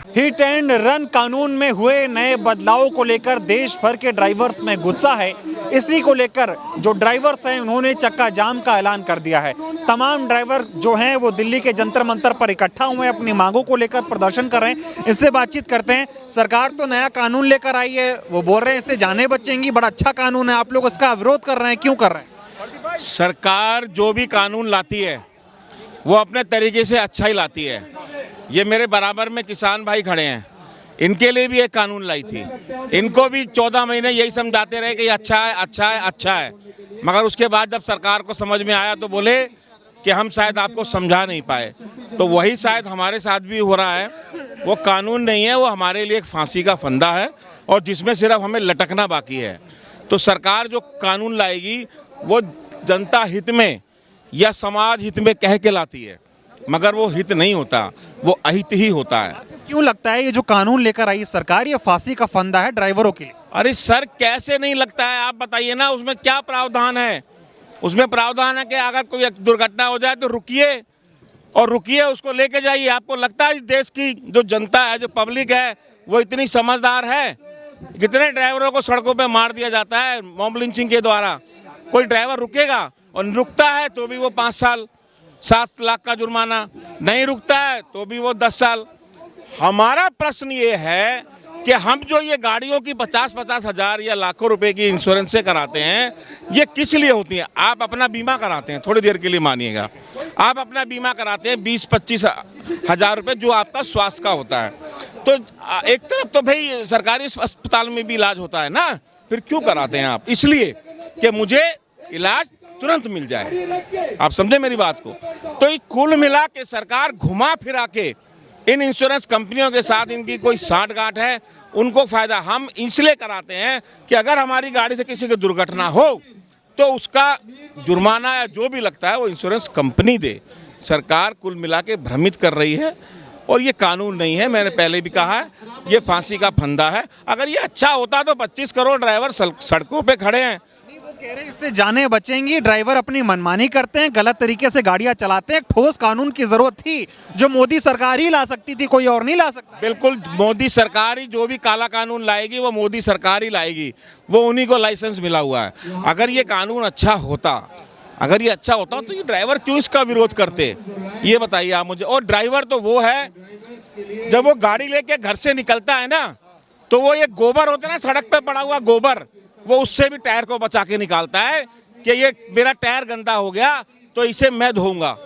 Hit and run कानून में हुए नए बदलावों को लेकर देश भर के ड्राइवर्स में गुस्सा है। इसी को लेकर जो ड्राइवर्स हैं उन्होंने चक्का जाम का ऐलान कर दिया है। तमाम ड्राइवर जो हैं वो दिल्ली के जंतर मंतर पर इकट्ठा हुए हैं, अपनी मांगों को लेकर प्रदर्शन कर रहे हैं। इससे बातचीत करते हैं। सरकार तो नया कानून लेकर आई है, वो बोल रहे हैं इससे जानें बचेंगी, बड़ा अच्छा कानून है, आप लोग इसका विरोध कर रहे हैं, क्यों कर रहे हैं? सरकार जो भी कानून लाती है वो अपने तरीके से अच्छा ही लाती है। ये मेरे बराबर में किसान भाई खड़े हैं, इनके लिए भी एक कानून लाई थी। इनको भी 14 महीने यही समझाते रहे कि अच्छा है अच्छा है अच्छा है, मगर उसके बाद जब सरकार को समझ में आया तो बोले कि हम शायद आपको समझा नहीं पाए। तो वही शायद हमारे साथ भी हो रहा है। वो कानून नहीं है, वो हमारे लिए एक फांसी का फंदा है और जिसमें सिर्फ हमें लटकना बाकी है। तो सरकार जो कानून लाएगी वो जनता हित में या समाज हित में कह के लाती है, मगर वो हित नहीं होता, वो अहित ही होता है। क्यों लगता है ये जो कानून लेकर आई सरकार ये फांसी का फंदा है ड्राइवरों के लिए? अरे सर, कैसे नहीं लगता है, आप बताइए ना। उसमें क्या प्रावधान है? उसमें प्रावधान है कि अगर कोई दुर्घटना हो जाए तो रुकिए और रुकिए, उसको लेके जाइए। आपको लगता है इस देश की जो जनता है, जो पब्लिक है, वो इतनी समझदार है? कितने ड्राइवरों को सड़कों पे मार दिया जाता है मॉब लिंचिंग के द्वारा। कोई ड्राइवर रुकेगा? और रुकता है तो भी वो 5 साल 7 लाख का जुर्माना, नहीं रुकता है तो भी वो 10 साल। हमारा प्रश्न ये है कि हम जो ये गाड़ियों की 50-50 हज़ार या लाखों रुपए की इंश्योरेंसें कराते हैं, ये किस लिए होती हैं? आप अपना बीमा कराते हैं, थोड़ी देर के लिए मानिएगा, आप अपना बीमा कराते हैं 20-25 हज़ार रुपये जो आपका स्वास्थ्य का होता है। तो एक तरफ तो भाई सरकारी अस्पताल में भी इलाज होता है ना, फिर क्यों कराते हैं आप? इसलिए कि मुझे इलाज तुरंत मिल जाए। आप समझे मेरी बात को? तो ये कुल मिला के सरकार घुमा फिरा के इन इंश्योरेंस कंपनियों के साथ इनकी कोई साठगांठ है, उनको फायदा हम इसलिए कराते हैं कि अगर हमारी गाड़ी से किसी की दुर्घटना हो तो उसका जुर्माना या जो भी लगता है वो इंश्योरेंस कंपनी दे। सरकार कुल मिला के भ्रमित कर रही है और ये कानून नहीं है। मैंने पहले भी कहा है, ये फांसी का फंदा है। अगर ये अच्छा होता तो 25 करोड़ ड्राइवर सड़कों पे खड़े हैं। कह रहे हैं इससे जानें बचेंगी, ड्राइवर अपनी मनमानी करते हैं, गलत तरीके से गाड़ियां चलाते हैं। ठोस कानून की जरूरत थी जो मोदी सरकार ही ला सकती थी, कोई और नहीं ला सकता। बिल्कुल, मोदी सरकार ही जो भी काला कानून लाएगी वो मोदी सरकार ही लाएगी, वो उन्हीं को लाइसेंस मिला हुआ है। अगर ये कानून अच्छा होता, अगर ये अच्छा होता तो ये ड्राइवर क्यों इसका विरोध करते, ये बताइए आप मुझे। और ड्राइवर तो वो है जब वो गाड़ी लेके घर से निकलता है ना, तो वो ये गोबर होता है ना, सड़क पे पड़ा हुआ गोबर, वो उससे भी टायर को बचा के निकालता है कि ये मेरा टायर गंदा हो गया तो इसे मैं धोऊंगा।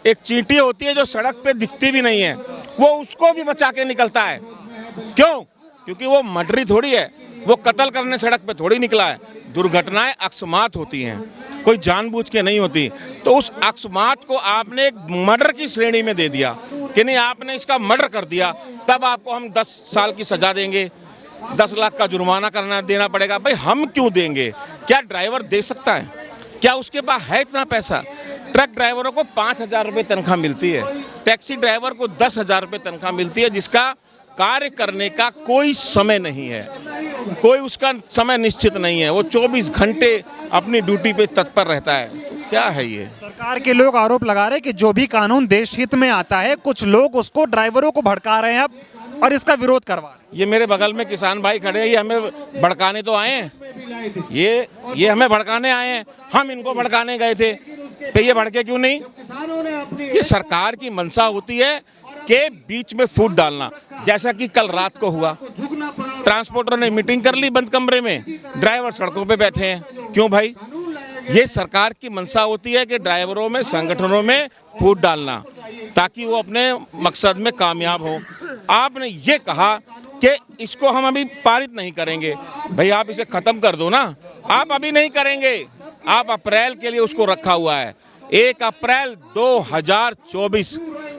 एक चींटी होती है जो सड़क पे दिखती भी नहीं है, वो उसको भी बचा के निकलता है। क्यों? क्योंकि वो मर्डरी थोड़ी है, वो कत्ल करने सड़क पे थोड़ी निकला है। दुर्घटनाएं अकस्मात होती हैं, कोई जानबूझ के नहीं होती। तो उस अकस्मात को आपने एक मर्डर की श्रेणी में दे दिया कि नहीं, आपने इसका मर्डर कर दिया, तब आपको हम 10 साल की सजा देंगे, 10 लाख का जुर्माना देना पड़ेगा। भाई हम क्यों देंगे? क्या ड्राइवर दे सकता है? क्या उसके पास है इतना पैसा? ट्रक ड्राइवरों को 5,000 रुपये तनख्वाह मिलती है, टैक्सी ड्राइवर को 10,000 रुपये तनख्वाह मिलती है, जिसका कार्य करने का कोई समय नहीं है, कोई उसका समय निश्चित नहीं है। वो 24 घंटे अपनी ड्यूटी पे तत्पर रहता है। क्या है ये? सरकार के लोग आरोप लगा रहे हैं कि जो भी कानून देश हित में आता है, कुछ लोग उसको ड्राइवरों को भड़का रहे हैं अब और इसका विरोध करवा रहे हैं। ये मेरे बगल में किसान भाई खड़े हैं, ये हमें भड़काने तो आए हैं, ये हमें भड़काने आए हैं। हम इनको भड़काने गए थे, तो ये भड़के क्यों नहीं? ये सरकार की मंशा होती है के बीच में फूट डालना, जैसा कि कल रात को हुआ। ट्रांसपोर्टरों ने मीटिंग कर ली बंद कमरे में, ड्राइवर सड़कों पे बैठे हैं। क्यों भाई? ये सरकार की मंशा होती है कि ड्राइवरों में, संगठनों में फूट डालना, ताकि वो अपने मकसद में कामयाब हो। आपने ये कहा कि इसको हम अभी पारित नहीं करेंगे। भाई आप इसे खत्म कर दो ना। आप अभी नहीं करेंगे, आप अप्रैल के लिए उसको रखा हुआ है। 1 अप्रैल 2024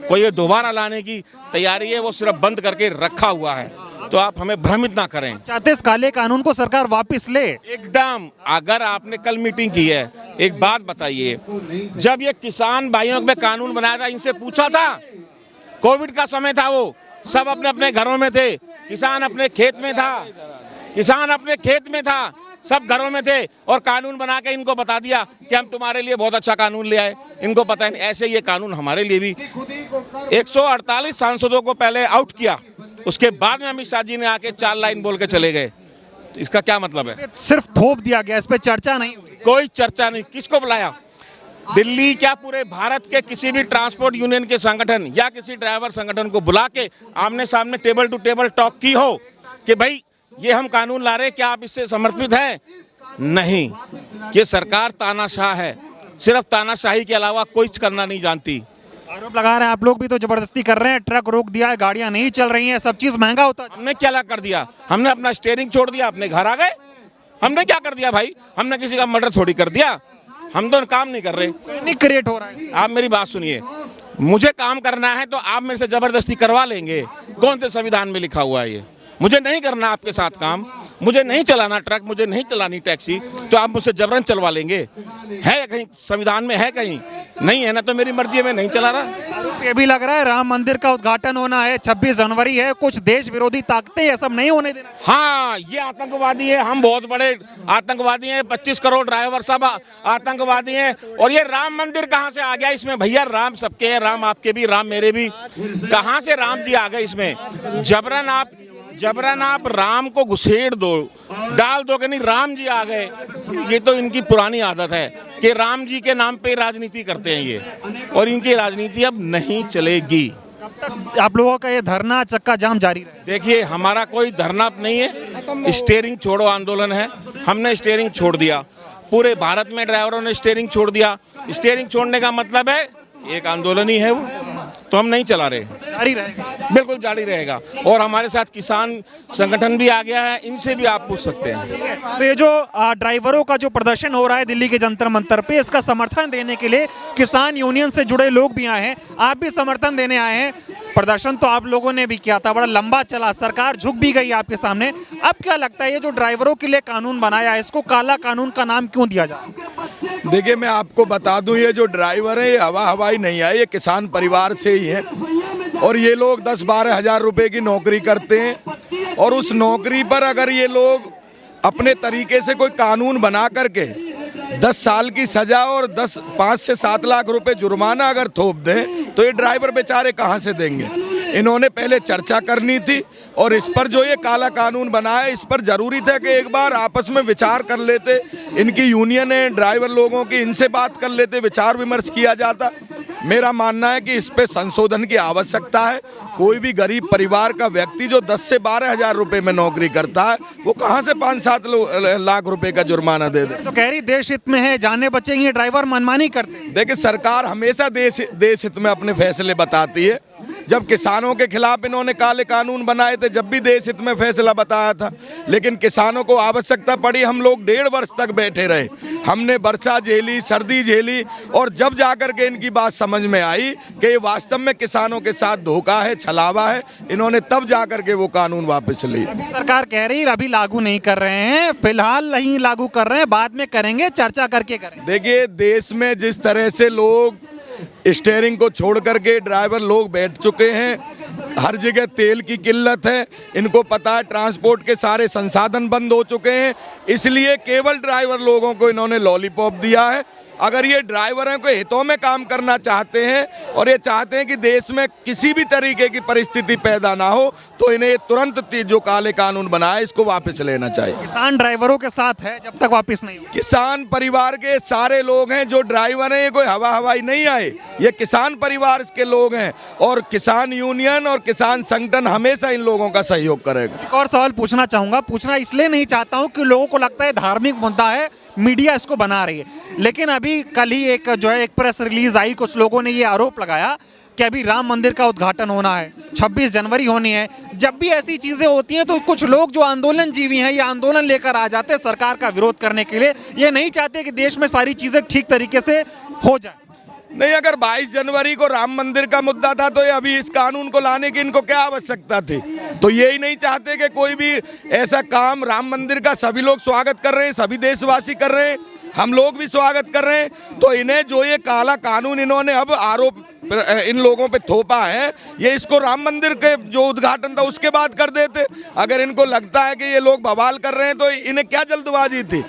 को ये दोबारा लाने की तैयारी है, वो सिर्फ बंद करके रखा हुआ है। तो आप हमें भ्रमित ना करें। चाहते इस काले कानून को सरकार वापस ले? एकदम। अगर आपने कल मीटिंग की है, एक बात बताइए, जब ये किसान भाइयों पे कानून बनाया था, इनसे पूछा था? कोविड का समय था, वो सब अपने अपने घरों में थे, किसान अपने खेत में था, किसान अपने खेत में था, सब घरों में थे, और कानून बना के इनको बता दिया कि हम तुम्हारे लिए बहुत अच्छा कानून ले आए। इनको पता है ऐसे ये कानून हमारे लिए भी 148 सांसदों को पहले आउट किया उसके बाद में अमित शाह जी ने आके 4 लाइन बोल के चले गए। तो इसका क्या मतलब है? सिर्फ थोप दिया गया, इस पे चर्चा नहीं हुई। कोई चर्चा नहीं। किसको बुलाया? दिल्ली क्या पूरे भारत के किसी भी ट्रांसपोर्ट यूनियन के संगठन या किसी ड्राइवर संगठन को बुला के आमने सामने टेबल टू टेबल टॉक की हो कि भाई ये हम कानून ला रहे हैं, क्या आप इससे समर्पित हैं? नहीं। ये सरकार तानाशाह है, सिर्फ तानाशाही के अलावा कुछ करना नहीं जानती। आरोप लगा रहे हैं आप लोग भी तो जबरदस्ती कर रहे हैं, ट्रक रोक दिया है, गाड़ियां नहीं चल रही हैं, सब चीज महंगा होता है। हमने क्या कर दिया? हमने अपना स्टीयरिंग छोड़ दिया, अपने घर आ गए। हमने क्या कर दिया भाई? हमने किसी का मर्डर थोड़ी कर दिया। हम तो काम नहीं कर रहे। नहीं क्रिएट हो रहा है। आप मेरी बात सुनिए, मुझे काम करना है तो आप मेरे से जबरदस्ती करवा लेंगे? कौन से संविधान में लिखा हुआ है ये? मुझे नहीं करना आपके साथ काम, मुझे नहीं चलाना ट्रक, मुझे नहीं चलानी टैक्सी, तो आप मुझसे जबरन चलवा लेंगे? है कहीं संविधान में? है कहीं? नहीं है ना, तो मेरी मर्जी है, मैं नहीं चला रहा। आरोप ये भी लग रहा है राम मंदिर का उद्घाटन होना है, 26 जनवरी है, कुछ देश विरोधी ताकतें ये सब नहीं होने देना। हाँ, ये आतंकवादी है, हम बहुत बड़े आतंकवादी हैं, 25 करोड़ ड्राइवर सब आतंकवादी हैं। और ये राम मंदिर कहाँ से आ गया इसमें? भैया राम सबके हैं, राम आपके भी, राम मेरे भी। कहाँ से राम जी आ गए इसमें? जबरन आप राम को घुसेड़ दो, डाल दो कि नहीं राम जी आ गए। ये तो इनकी पुरानी आदत है कि राम जी के नाम पे राजनीति करते हैं ये, और इनकी राजनीति अब नहीं चलेगी। कब तक आप लोगों का ये धरना चक्का जाम जारी रहे? देखिए, हमारा कोई धरना नहीं है, स्टीयरिंग छोड़ो आंदोलन है। हमने स्टीयरिंग छोड़ दिया, पूरे भारत में ड्राइवरों ने स्टीयरिंग छोड़ दिया। स्टीयरिंग छोड़ने का मतलब है एक आंदोलन ही है वो, तो हम नहीं चला रहे। जारी रहेगा? बिल्कुल जारी रहेगा। और हमारे साथ किसान संगठन भी आ गया है, इनसे भी आप पूछ सकते हैं। तो ये जो ड्राइवरों का जो प्रदर्शन हो रहा है दिल्ली के जंतर मंतर पे, इसका समर्थन देने के लिए किसान यूनियन से जुड़े लोग भी आए हैं, आप भी समर्थन देने आए हैं। प्रदर्शन तो आप लोगों ने भी किया था, बड़ा लंबा चला, सरकार झुक भी गई आपके सामने। अब क्या लगता है ये जो ड्राइवरों के लिए कानून बनाया है, इसको काला कानून का नाम क्यों दिया जाए? देखिए, मैं आपको बता दूं, ये जो ड्राइवर है ये हवाई नहीं है, ये किसान परिवार से ही है। और ये लोग 10-12 हज़ार रुपए की नौकरी करते हैं, और उस नौकरी पर अगर ये लोग अपने तरीके से कोई कानून बना करके 10 साल की सजा और 5 से 7 लाख रुपए जुर्माना अगर थोप दें, तो ये ड्राइवर बेचारे कहाँ से देंगे? इन्होंने पहले चर्चा करनी थी, और इस पर जो ये काला कानून बनाया, इस पर जरूरी था कि एक बार आपस में विचार कर लेते। इनकी यूनियन है ड्राइवर लोगों की, इनसे बात कर लेते, विचार विमर्श किया जाता। मेरा मानना है कि इस पे संशोधन की आवश्यकता है। कोई भी गरीब परिवार का व्यक्ति जो 10 से 12 हज़ार रुपए में नौकरी करता है, वो कहाँ से 5-7 लाख रुपए का जुर्माना दे दे? तो कह रही देश हित में है, जाने बचेंगे, ड्राइवर मनमानी करते। देखिए, सरकार हमेशा देश हित में अपने फैसले बताती है। जब किसानों के खिलाफ इन्होंने काले कानून बनाए थे, जब भी देश हित में फैसला बताया था, लेकिन किसानों को आवश्यकता पड़ी। हम लोग 1.5 वर्ष तक बैठे रहे, हमने वर्षा झेली, सर्दी झेली, और जब जाकर के इनकी बात समझ में आई कि ये वास्तव में किसानों के साथ धोखा है, छलावा है, इन्होंने तब जाकर के वो कानून वापस लिए। सरकार कह रही अभी लागू नहीं कर रहे हैं, फिलहाल नहीं लागू कर रहे हैं, बाद में करेंगे, चर्चा करके करेंगे। देखिए, देश में जिस तरह से लोग स्टीयरिंग को छोड़ करके ड्राइवर लोग बैठ चुके हैं, हर जगह तेल की किल्लत है, इनको पता है ट्रांसपोर्ट के सारे संसाधन बंद हो चुके हैं, इसलिए केवल ड्राइवर लोगों को इन्होंने लॉलीपॉप दिया है। अगर ये ड्राइवरों के हितों में काम करना चाहते हैं और ये चाहते हैं कि देश में किसी भी तरीके की परिस्थिति पैदा ना हो, तो इन्हें तुरंत जो काले कानून बनाए इसको वापस लेना चाहिए। किसान ड्राइवरों के साथ है जब तक वापस नहीं हो। किसान परिवार के सारे लोग हैं जो ड्राइवर हैं, ये कोई हवाई नहीं आए, ये किसान परिवार के लोग हैं, और किसान यूनियन और किसान संगठन हमेशा इन लोगों का सहयोग करेगा। एक और सवाल पूछना चाहूंगा, पूछना इसलिए नहीं चाहता हूं कि लोगों को लगता है धार्मिक मुद्दा है, मीडिया इसको बना रही है, लेकिन अभी कल ही एक प्रेस रिलीज आई, कुछ लोगों ने ये आरोप लगाया कि अभी राम मंदिर का उद्घाटन होना है, 26 जनवरी होनी है। जब भी ऐसी चीजें होती हैं तो कुछ लोग जो आंदोलन जीवी हैं, ये आंदोलन लेकर आ जाते हैं सरकार का विरोध करने के लिए। ये नहीं चाहते कि देश में सारी चीजें ठीक तरीके से हो जाए। नहीं, अगर 22 जनवरी को राम मंदिर का मुद्दा था तो ये अभी इस कानून को लाने की इनको क्या आवश्यकता थी? तो यही नहीं चाहते कि कोई भी ऐसा काम, राम मंदिर का सभी लोग स्वागत कर रहे हैं, सभी देशवासी कर रहे हैं, हम लोग भी स्वागत कर रहे हैं, तो इन्हें जो ये काला कानून इन्होंने अब आरोप इन लोगों पे थोपा है, ये इसको राम मंदिर के जो उद्घाटन था उसके बाद कर देते। अगर इनको लगता है कि ये लोग बवाल कर रहे हैं तो इन्हें क्या जल्दबाजी थी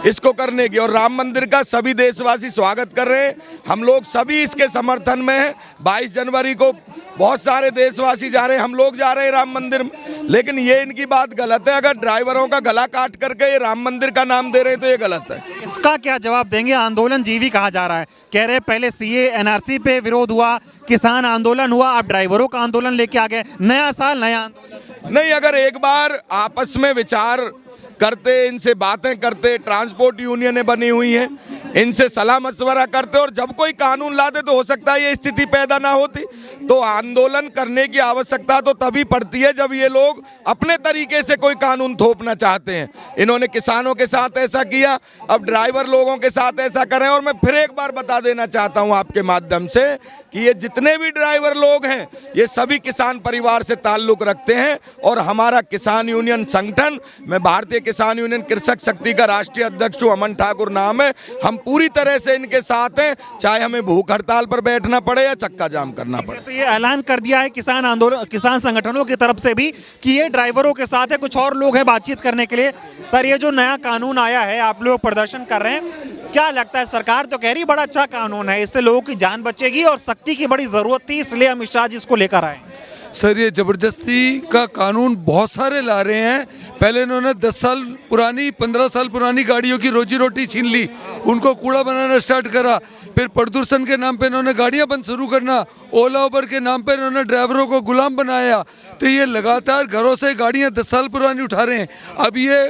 इसको करने की। और राम मंदिर का सभी देशवासी स्वागत कर रहे हैं, हम लोग सभी इसके समर्थन में हैं। 22 जनवरी को बहुत सारे देशवासी जा रहे हैं, हम लोग जा रहे हैं राम मंदिर में, लेकिन ये इनकी बात गलत है। अगर ड्राइवरों का गला काट करके ये राम मंदिर का नाम दे रहे हैं तो ये गलत है। इसका क्या जवाब देंगे? आंदोलन जीवी कहा जा रहा है, कह रहे हैं पहले सीए एनआरसी पे विरोध हुआ, किसान आंदोलन हुआ, अब ड्राइवरों का आंदोलन लेके आ गए। नया साल नया आंदोलन। नहीं, अगर एक बार आपस में विचार करते, इनसे बातें करते, ट्रांसपोर्ट यूनियनें बनी हुई हैं, इनसे सलाह मशवरा करते और जब कोई कानून लाते तो हो सकता है ये स्थिति पैदा ना होती। तो आंदोलन करने की आवश्यकता तो तभी पड़ती है जब ये लोग अपने तरीके से कोई कानून थोपना चाहते हैं। इन्होंने किसानों के साथ ऐसा किया, अब ड्राइवर लोगों के साथ ऐसा करें। और मैं फिर एक बार बता देना चाहता हूं आपके माध्यम से कि ये जितने भी ड्राइवर लोग हैं ये सभी किसान परिवार से ताल्लुक रखते हैं। और हमारा किसान यूनियन संगठन, मैं भारतीय किसान यूनियन कृषक शक्ति का राष्ट्रीय अध्यक्ष हूं, अमन ठाकुर नाम है, हम पूरी तरह से इनके साथ हैं, चाहे हमें भूख हड़ताल पर बैठना पड़े या चक्का जाम करना पड़े। तो ये ऐलान कर दिया है किसान आंदोलन, किसान संगठनों की तरफ से भी कि ये ड्राइवरों के साथ है, कुछ और लोग हैं बातचीत करने के लिए। सर, ये जो नया कानून आया है, आप लोग प्रदर्शन कर रहे हैं, क्या लगता है? सरकार तो कह रही बड़ा अच्छा कानून है, इससे लोगों की जान बचेगी और सख्ती की बड़ी जरूरत थी, इसलिए अमित शाह जी इसको लेकर आए। सर, ये ज़बरदस्ती का कानून बहुत सारे ला रहे हैं। पहले इन्होंने 10 साल पुरानी 15 साल पुरानी गाड़ियों की रोजी रोटी छीन ली, उनको कूड़ा बनाना स्टार्ट करा। फिर प्रदूषण के नाम पे इन्होंने गाड़ियां बंद शुरू करना, ओला उबर के नाम पे इन्होंने ड्राइवरों को गुलाम बनाया। तो ये लगातार घरों से गाड़ियां 10 साल पुरानी उठा रहे हैं। अब ये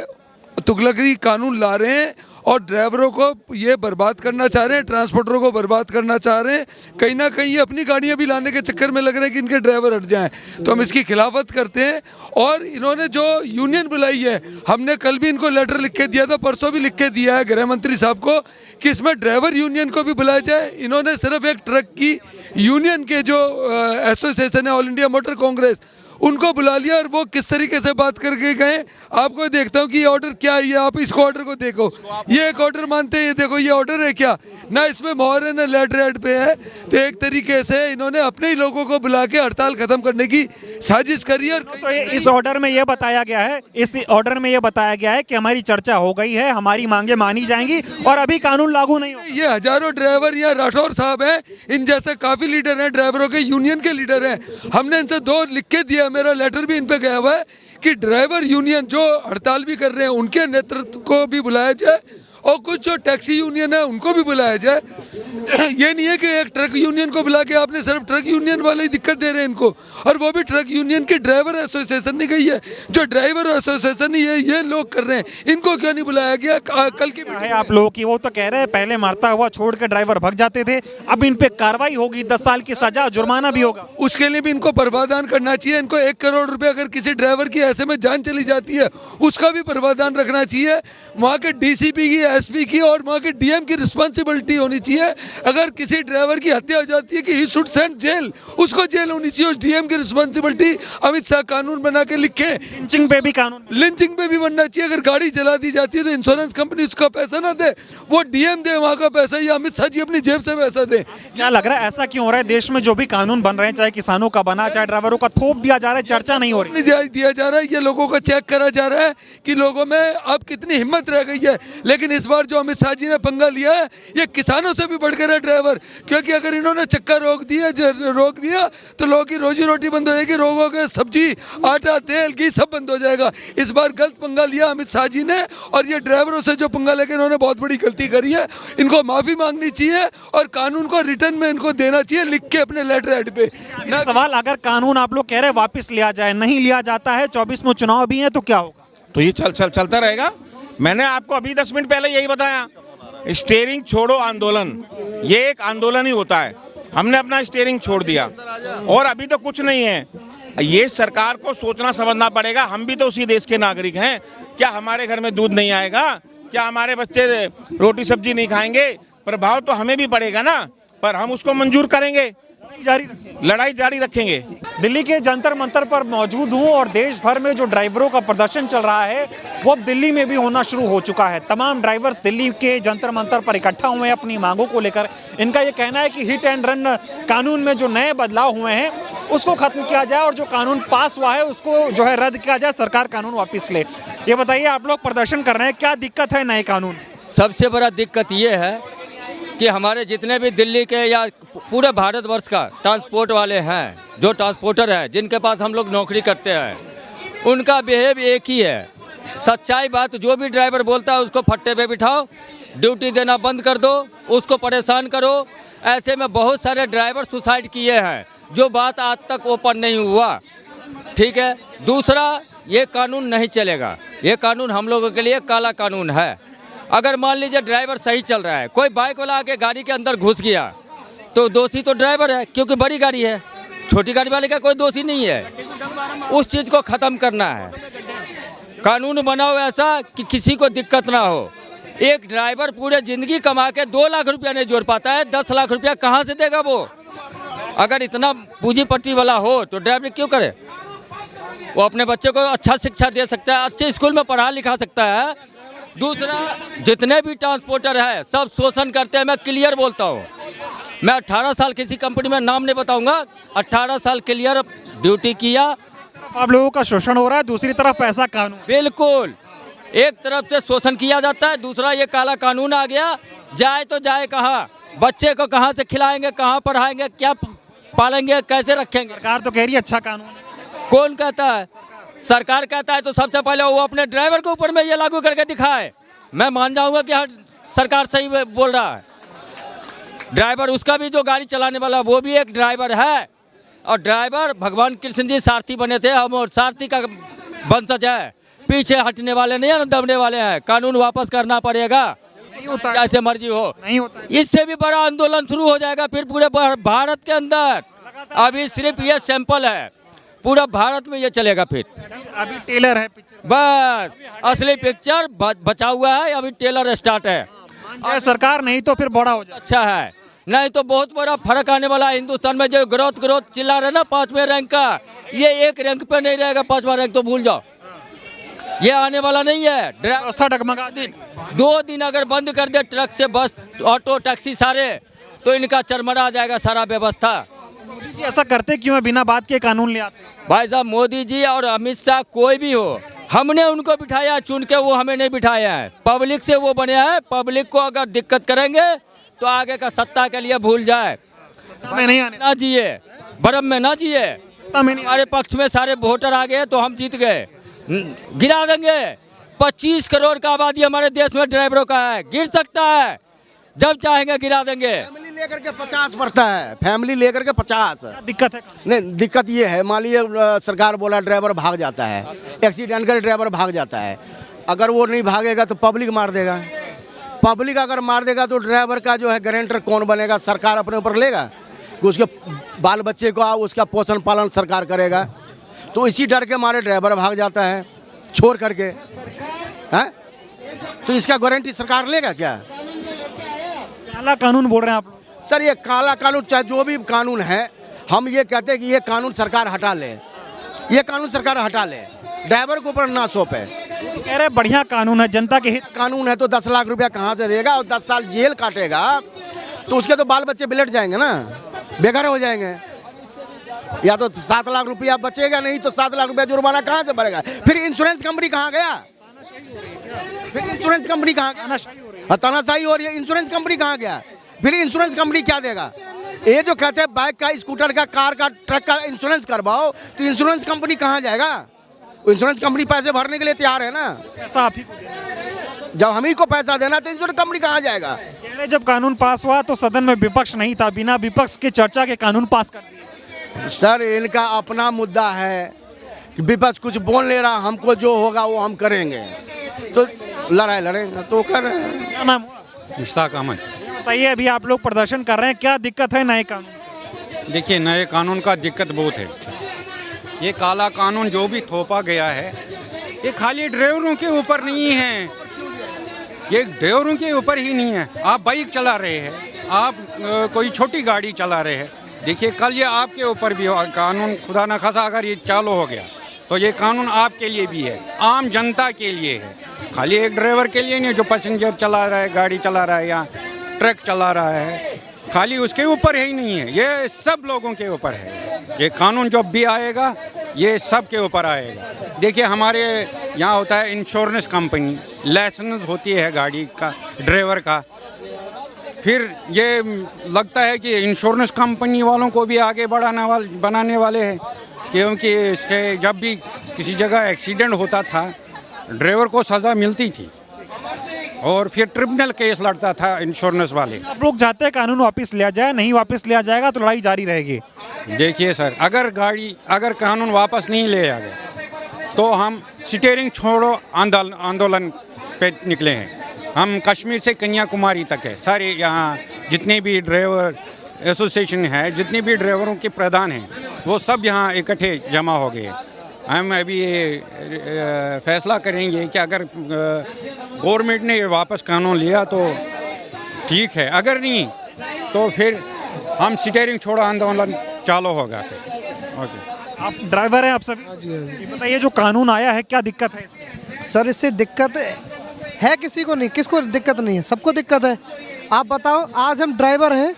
तुगलकी कानून ला रहे हैं और ड्राइवरों को ये बर्बाद करना चाह रहे हैं, ट्रांसपोर्टरों को बर्बाद करना चाह रहे हैं। कहीं ना कहीं ये अपनी गाड़ियां भी लाने के चक्कर में लग रहे हैं कि इनके ड्राइवर हट जाएं। तो हम इसकी खिलाफत करते हैं। और इन्होंने जो यूनियन बुलाई है, हमने कल भी इनको लेटर लिख के दिया था, परसों भी लिख के दिया है गृह मंत्री साहब को कि इसमें ड्राइवर यूनियन को भी बुलाया जाए। इन्होंने सिर्फ एक ट्रक की यूनियन के जो एसोसिएशन है, ऑल इंडिया मोटर कांग्रेस, उनको बुला लिया और वो किस तरीके से बात करके गए। आपको देखता हूँ कि ये ऑर्डर क्या है, आप इसको ऑर्डर को देखो, ये एक ऑर्डर मानते हैं, ये देखो ये ऑर्डर है क्या? ना इसमें मोहर है ना लेटर हेड पे है। तो एक तरीके से इन्होंने अपने ही लोगों को बुला के हड़ताल खत्म करने की साजिश करी है। तो इस ऑर्डर में ये बताया गया है, इस ऑर्डर में ये बताया गया है कि हमारी चर्चा हो गई है, हमारी मांगे मानी जाएंगी और अभी कानून लागू नहीं होगा। ये हजारों ड्राइवर या राठौर साहब हैं, इन जैसे काफी लीडर हैं, ड्राइवरों के यूनियन के लीडर हैं। हमने इनसे 2 लिख के दिया, मेरा लेटर भी इन पे गया हुआ है कि ड्राइवर यूनियन जो हड़ताल भी कर रहे हैं उनके नेतृत्व को भी बुलाया जाए और कुछ जो टैक्सी यूनियन है उनको भी बुलाया जाए। ये नहीं है कि एक ट्रक यूनियन को बुला के आपने सिर्फ ट्रक यूनियन वाले ही दिक्कत दे रहे हैं इनको, और वो भी ट्रक यूनियन की ड्राइवर एसोसिएशन नहीं गई है, जो ड्राइवर एसोसिएशन ही है, ये लोग कर रहे हैं, इनको क्यों नहीं बुलाया गया? कल की है आप लोगों की, वो तो कह रहे हैं पहले मारता हुआ छोड़ के ड्राइवर भग जाते थे, अब इन पे कार्रवाई होगी, 10 साल की सजा, जुर्माना भी होगा। उसके लिए भी इनको प्रावधान करना चाहिए। इनको 1 करोड़ रुपए अगर किसी ड्राइवर की ऐसे में जान चली जाती है उसका भी प्रावधान रखना चाहिए। वहाँ के डीसीपी की, एसपी की और वहाँ के डीएम की रिस्पॉन्सिबिलिटी होनी चाहिए। अगर किसी ड्राइवर की हत्या हो जाती है कि ही शुड सेंड जेल, उसको जेल होनी चाहिए, उस डीएम की रिस्पॉन्सिबिलिटी। अमित शाह कानून बना के लिखे, लिंचिंग पे भी कानून, लिंचिंग पे भी बनना चाहिए। अगर गाड़ी चला दी जाती है तो इंश्योरेंस कंपनी उसका पैसा ना दे, वो डीएम दे वहाँ का पैसा, या अमित शाह जी अपनी जेब से पैसा दे। क्या लग रहा है ऐसा क्यों हो रहा है? देश में जो भी कानून बन रहे हैं, चाहे किसानों का बना चाहे ड्राइवरों का, थोप दिया जा रहा है, चर्चा नहीं हो रही, दिया जा रहा है। ये लोगों को चेक करा जा रहा है कि लोगों में अब कितनी हिम्मत रह गई है। लेकिन इस बार जो अमित शाह जी ने पंगा लिया है, ये किसानों से भी बढ़कर है ड्राइवर, क्योंकि अगर इन्होंने चक्का रोक दिया तो लोगों की रोजी रोटी बंद हो जाएगी, लोगों के सब्जी, आटा, तेल, घी सब बंद हो जाएगा। इस बार गलत पंगा लिया अमित शाह जी ने, और ये ड्राइवरों से जो पंगा लेकर इन्होंने बहुत बड़ी गलती करी है। इनको माफी मांगनी चाहिए और कानून को रिटर्न में इनको देना चाहिए लिख के अपने लेटर हेड पे। सवाल, अगर कानून आप लोग कह रहे हैं वापस लिया जाए, नहीं लिया जाता है, 24 में चुनाव भी है, तो क्या होगा? तो ये चलता रहेगा। मैंने आपको अभी 10 मिनट पहले यही बताया, स्टीयरिंग छोड़ो आंदोलन, ये एक आंदोलन ही होता है। हमने अपना स्टीयरिंग छोड़ दिया और अभी तो कुछ नहीं है। ये सरकार को सोचना समझना पड़ेगा, हम भी तो उसी देश के नागरिक हैं। क्या हमारे घर में दूध नहीं आएगा? क्या हमारे बच्चे रोटी सब्जी नहीं खाएंगे? प्रभाव तो हमें भी पड़ेगा ना, पर हम उसको मंजूर करेंगे। लड़ाई जारी रखेंगे। दिल्ली के जंतर मंतर पर मौजूद हूं और देश भर में जो ड्राइवरों का प्रदर्शन चल रहा है वो अब दिल्ली में भी होना शुरू हो चुका है। तमाम ड्राइवर्स दिल्ली के जंतर मंतर पर इकट्ठा हुए हैं अपनी मांगों को लेकर। इनका ये कहना है कि हिट एंड रन कानून में जो नए बदलाव हुए हैं उसको खत्म किया जाए और जो कानून पास हुआ है उसको जो है रद्द किया जाए, सरकार कानून वापस ले। ये बताइए, आप लोग प्रदर्शन कर रहे हैं, क्या दिक्कत है नए कानून? सबसे बड़ा दिक्कत ये है कि हमारे जितने भी दिल्ली के या पूरे भारतवर्ष का ट्रांसपोर्ट वाले हैं, जो ट्रांसपोर्टर हैं, जिनके पास हम लोग नौकरी करते हैं, उनका बिहेव एक ही है। सच्चाई बात, जो भी ड्राइवर बोलता है उसको फट्टे पे बिठाओ, ड्यूटी देना बंद कर दो, उसको परेशान करो। ऐसे में बहुत सारे ड्राइवर सुसाइड किए हैं, जो बात आज तक ओपन नहीं हुआ। ठीक है। दूसरा, ये कानून नहीं चलेगा। ये कानून हम लोगों के लिए काला कानून है। अगर मान लीजिए ड्राइवर सही चल रहा है, कोई बाइक वाला आके गाड़ी के अंदर घुस गया तो दोषी तो ड्राइवर है, क्योंकि बड़ी गाड़ी है, छोटी गाड़ी वाले का कोई दोषी नहीं है। उस चीज़ को ख़त्म करना है। कानून बनाओ ऐसा कि किसी को दिक्कत ना हो। एक ड्राइवर पूरे ज़िंदगी कमा के 2 लाख रुपया नहीं जोड़ पाता है, 10 लाख रुपया कहाँ से देगा वो? अगर इतना पूंजीपति वाला हो तो ड्राइवर क्यों करे? वो अपने बच्चे को अच्छा शिक्षा दे सकता है, अच्छे स्कूल में पढ़ा लिखा सकता है। दूसरा, जितने भी ट्रांसपोर्टर है सब शोषण करते हैं। मैं क्लियर बोलता हूँ। मैं 18 साल किसी कंपनी में नाम नहीं बताऊंगा, 18 साल क्लियर ड्यूटी किया। आप लोगों का शोषण हो रहा है, दूसरी तरफ ऐसा कानून। बिल्कुल, एक तरफ से शोषण किया जाता है, दूसरा ये काला कानून आ गया। जाए तो जाए कहाँ? बच्चे को कहाँ से खिलाएंगे, कहाँ पढ़ाएंगे, क्या पालेंगे, कैसे रखेंगे? सरकार तो कह रही है अच्छा कानून है। कौन कहता है? सरकार कहता है तो सबसे पहले वो अपने ड्राइवर के ऊपर में ये लागू करके दिखाए। मैं मान जाऊंगा कि हाँ सरकार सही बोल रहा है। ड्राइवर, उसका भी जो गाड़ी चलाने वाला वो भी एक ड्राइवर है। और ड्राइवर, भगवान कृष्ण जी सारथी बने थे, हम और सारथी का वंशज है। पीछे हटने वाले नहीं है, दबने वाले हैं। कानून वापस करना पड़ेगा, नहीं होता, जैसे मर्जी हो। नहीं होता। इससे भी बड़ा आंदोलन शुरू हो जाएगा फिर पूरे भारत के अंदर। अभी सिर्फ ये सैंपल है, पूरा भारत में ये चलेगा। फिर अभी टेलर है पिक्चर, बस असली पिक्चर बचा हुआ है, अभी टेलर स्टार्ट है। चाहे सरकार, नहीं तो फिर बड़ा हो जाए। अच्छा है, नहीं तो बहुत बड़ा फर्क आने वाला है। हिंदुस्तान में जो ग्रोथ चिल्ला रहे ना 5वें रैंक का, ये 1 रैंक पे नहीं रहेगा। 5वां रैंक तो भूल जाओ, ये आने वाला नहीं है। व्यवस्था डगमगा दी। 2 दिन अगर बंद कर दे ट्रक से बस, ऑटो, टैक्सी सारे, तो इनका चरमरा जाएगा सारा व्यवस्था। मोदी जी ऐसा करते क्यों है? बिना बात के कानून ले आते हैं। भाई साहब, मोदी जी और अमित शाह कोई भी हो, हमने उनको बिठाया चुन के, वो हमें नहीं बिठाया है। पब्लिक से वो बने हैं। पब्लिक को अगर दिक्कत करेंगे तो आगे का सत्ता के लिए भूल जाए। में नहीं आने, ना जिए, भरम में ना जिए। हमारे पक्ष में सारे वोटर आ गए तो हम जीत गए। गिरा देंगे। 25 करोड़ का आबादी हमारे देश में ड्राइवरों का है, गिर सकता है, जब चाहेंगे गिरा देंगे। फैमिली लेकर के 50 पड़ता है, फैमिली लेकर के 50। दिक्कत है। नहीं, दिक्कत ये है, मान लीजिए सरकार बोला ड्राइवर भाग जाता है, एक्सीडेंट कर ड्राइवर भाग जाता है। अगर वो नहीं भागेगा तो पब्लिक मार देगा। पब्लिक अगर मार देगा तो ड्राइवर का जो है गारंटर कौन बनेगा? सरकार अपने ऊपर लेगा कि उसके बाल बच्चे को उसका पोषण पालन सरकार करेगा। तो इसी डर के मारे ड्राइवर भाग जाता है छोड़ करके, हैं? तो इसका गारंटी सरकार लेगा क्या? काला कानून बोल रहे हैं आप लोग। सर, ये काला कानून, चाहे जो भी कानून है, हम ये कहते हैं कि ये कानून सरकार हटा ले। ये कानून सरकार हटा ले, ड्राइवर के ऊपर ना सौंपे। तो कह रहे बढ़िया कानून है, जनता के हित कानून है तो 10 लाख रुपया कहाँ से देगा? और 10 साल जेल काटेगा तो उसके तो बाल बच्चे बिलट जाएंगे ना, बेघर हो जाएंगे। या तो 7 लाख रुपया बचेगा, नहीं तो 7 लाख रुपया जुर्माना कहाँ से भरेगा? फिर इंश्योरेंस कंपनी कहाँ गया? फिर इंश्योरेंस कंपनी कहाँ गया? तानाशाही हो रही है, इंश्योरेंस कंपनी कहाँ गया? फिर इंश्योरेंस कंपनी क्या देगा? ये जो कहते हैं बाइक का, स्कूटर का, कार का, ट्रक का इंश्योरेंस करवाओ, तो इंश्योरेंस कंपनी कहाँ जाएगा? इंश्योरेंस कंपनी पैसे भरने के लिए तैयार है ना। पैसा आप ही को देना है। जब हम ही को पैसा देना तो इंश्योरेंस कंपनी कहाँ जाएगा? कह रहे जब कानून पास हुआ तो सदन में विपक्ष नहीं था, बिना विपक्ष के चर्चा के कानून पास कर दिया। सर, इनका अपना मुद्दा है कि विपक्ष कुछ बोल ले रहा, हमको जो होगा वो हम करेंगे, तो लड़ाई लड़ेंगे तो कर रहे हैं। क्या नाम हुआ? मुश्ताक अहमद। बताइए, अभी आप लोग प्रदर्शन कर रहे हैं, क्या दिक्कत है नए कानून से? देखिए, नए कानून का दिक्कत बहुत है। ये काला कानून जो भी थोपा गया है, ये खाली ड्राइवरों के ऊपर नहीं है, ये ड्राइवरों के ऊपर ही नहीं है। आप बाइक चला रहे हैं, आप कोई छोटी गाड़ी चला रहे हैं, देखिए कल ये आपके ऊपर भी हो कानून, खुदा न खासा अगर ये चालू हो गया तो ये कानून आपके लिए भी है, आम जनता के लिए है, खाली एक ड्राइवर के लिए नहीं जो पैसेंजर चला रहा है, गाड़ी चला रहा है या ट्रक चला रहा है, खाली उसके ऊपर ही नहीं है, ये सब लोगों के ऊपर है। ये कानून जब भी आएगा ये सब के ऊपर आएगा। देखिए हमारे यहाँ होता है इंश्योरेंस कंपनी, लाइसेंस होती है गाड़ी का, ड्राइवर का, फिर ये लगता है कि इंश्योरेंस कंपनी वालों को भी आगे बनाने वाले हैं, क्योंकि इससे जब भी किसी जगह एक्सीडेंट होता था ड्राइवर को सज़ा मिलती थी और फिर ट्रिब्यूनल केस लड़ता था इंश्योरेंस वाले। आप लोग चाहते हैं कानून वापस लिया जाए, नहीं वापस लिया जाएगा तो लड़ाई जारी रहेगी। देखिए सर, अगर कानून वापस नहीं लिया गया तो हम स्टीयरिंग छोड़ो आंदोलन पे निकले हैं। हम कश्मीर से कन्याकुमारी तक है, सारे यहाँ जितने भी ड्राइवर एसोसिएशन है, जितने भी ड्राइवरों के प्रधान हैं, वो सब यहाँ इकट्ठे जमा हो गए। हम अभी ये फैसला करेंगे कि अगर गवर्नमेंट ने ये वापस कानून लिया तो ठीक है, अगर नहीं तो फिर हम स्टीयरिंग छोड़ो आंदोलन चालू होगा फिर। ओके, आप ड्राइवर हैं आप सभी, ये बताइए जो कानून आया है क्या दिक्कत है इससे? सर इससे दिक्कत है किसी को नहीं, किसको दिक्कत नहीं है, सबको दिक्कत है। आप बताओ, आज हम ड्राइवर हैं,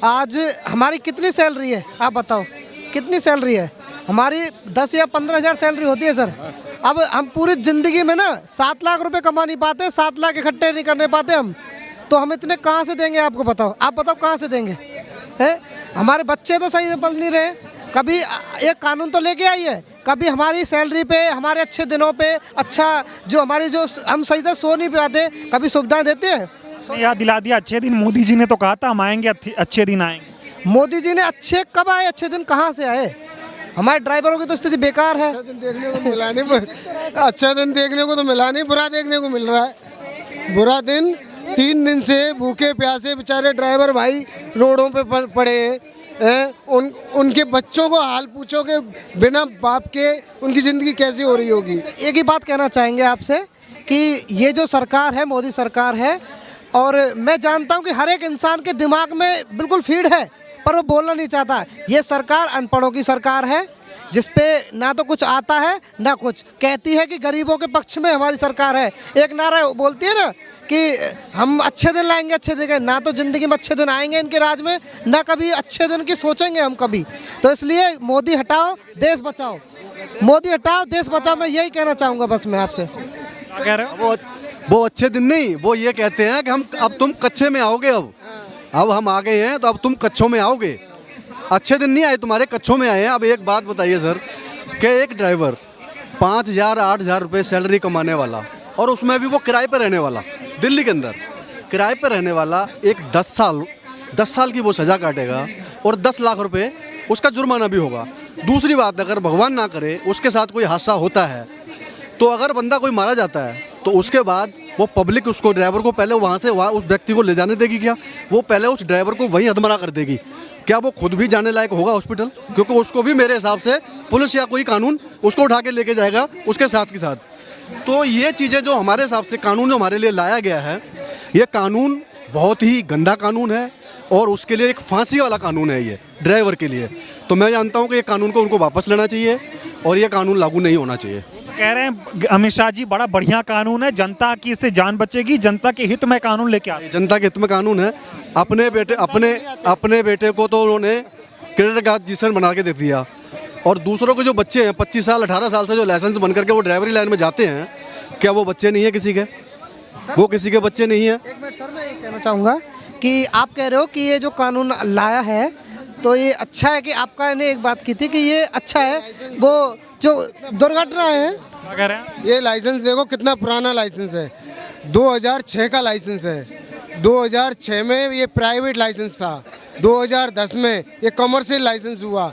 आज हमारी कितनी सैलरी है, आप बताओ कितनी सैलरी है हमारी? 10 या 15 हज़ार सैलरी होती है सर। अब हम पूरी ज़िंदगी में ना 7 लाख रुपए कमा नहीं पाते, 7 लाख इकट्ठे नहीं करने पाते हम, तो हम इतने कहाँ से देंगे आपको बताओ? आप बताओ कहाँ से देंगे? है हमारे बच्चे तो सही से पल नहीं रहे, कभी एक कानून तो लेके आई है, कभी हमारी सैलरी पे, हमारे अच्छे दिनों पे, अच्छा जो हमारी जो हम सही से सो नहीं पाते, कभी सुविधाएं देते हैं। याद दिला दिया, अच्छे दिन मोदी जी ने तो कहा था हम आएंगे, अच्छे दिन आएंगे। मोदी जी ने अच्छे कब आए? अच्छे दिन कहाँ से आए? हमारे ड्राइवरों की तो स्थिति बेकार है। अच्छा दिन देखने को मिला नहीं, अच्छा दिन देखने को तो मिला नहीं, बुरा देखने को मिल रहा है। बुरा दिन, 3 दिन से भूखे प्यासे बेचारे ड्राइवर भाई रोडों पे पड़े हैं। उनके बच्चों को हाल पूछोगे, बिना बाप के उनकी ज़िंदगी कैसी हो रही होगी। एक ही बात कहना चाहेंगे आपसे कि ये जो सरकार है, मोदी सरकार है, और मैं जानता हूँ कि हर एक इंसान के दिमाग में बिल्कुल फीड है, पर वो बोलना नहीं चाहता। ये सरकार अनपढ़ों की सरकार है, जिसपे ना तो कुछ आता है ना कुछ। कहती है कि गरीबों के पक्ष में हमारी सरकार है, एक नारा बोलती है ना कि हम अच्छे दिन लाएंगे, अच्छे दिन, ना तो ज़िंदगी में अच्छे दिन आएंगे इनके राज में, ना कभी अच्छे दिन की सोचेंगे हम कभी। तो इसलिए मोदी हटाओ, देश बचाओ, मोदी हटाओ, देश बचाओ। मैं यही कहना चाहूँगा बस मैं आपसे। क्या कह रहे हो? वो अच्छे दिन नहीं, वो ये कहते हैं कि हम अब तुम कच्चे में आओगे, अब हम आ गए हैं तो अब तुम कच्छों में आओगे। अच्छे दिन नहीं आए तुम्हारे, कच्छों में आए हैं। अब एक बात बताइए सर, कि एक ड्राइवर 5,000 8,000 रुपये सैलरी कमाने वाला, और उसमें भी वो किराए पर रहने वाला, दिल्ली के अंदर किराए पर रहने वाला, एक 10 साल की वो सज़ा काटेगा और 10 लाख रुपए उसका जुर्माना भी होगा। दूसरी बात, अगर भगवान ना करे उसके साथ कोई हादसा होता है, तो अगर बंदा कोई मारा जाता है तो उसके बाद वो पब्लिक उसको, ड्राइवर को पहले वहाँ से उस व्यक्ति को ले जाने देगी क्या? वो पहले उस ड्राइवर को वहीं हदमरा कर देगी क्या? वो खुद भी जाने लायक होगा हॉस्पिटल? क्योंकि उसको भी मेरे हिसाब से पुलिस या कोई कानून उसको उठा के लेके जाएगा उसके साथ के साथ। तो ये चीज़ें जो हमारे हिसाब से कानून जो हमारे लिए लाया गया है, ये कानून बहुत ही गंदा कानून है, और उसके लिए एक फांसी वाला कानून है ये ड्राइवर के लिए। तो मैं जानता हूँ कि ये कानून को उनको वापस लेना चाहिए और ये कानून लागू नहीं होना चाहिए। कह रहे हैं अमित शाह जी बड़ा बढ़िया कानून है, जनता की इससे जान बचेगी, जनता के हित में कानून लेके आ रहे हैं। जनता के हित में कानून है। अपने बेटे को तो उन्होंने क्रेडिट कार्ड जीसन बना के दे दिया, और दूसरों के जो बच्चे हैं 25 साल 18 साल से जो लाइसेंस बन करके वो ड्राइवरी लाइन में जाते हैं, क्या वो बच्चे नहीं है किसी के? वो किसी के बच्चे नहीं है। एक मिनट सर, मैं ये कहना चाहूँगा कि आप कह रहे हो कि ये जो कानून लाया है तो ये अच्छा है, कि आपका ने एक बात की थी कि ये अच्छा है, वो जो दुर्घटना है। क्या कह रहे हैं? ये लाइसेंस देखो कितना पुराना लाइसेंस है, 2006 का लाइसेंस है। 2006 में ये प्राइवेट लाइसेंस था, 2010 में ये कमर्शियल लाइसेंस हुआ,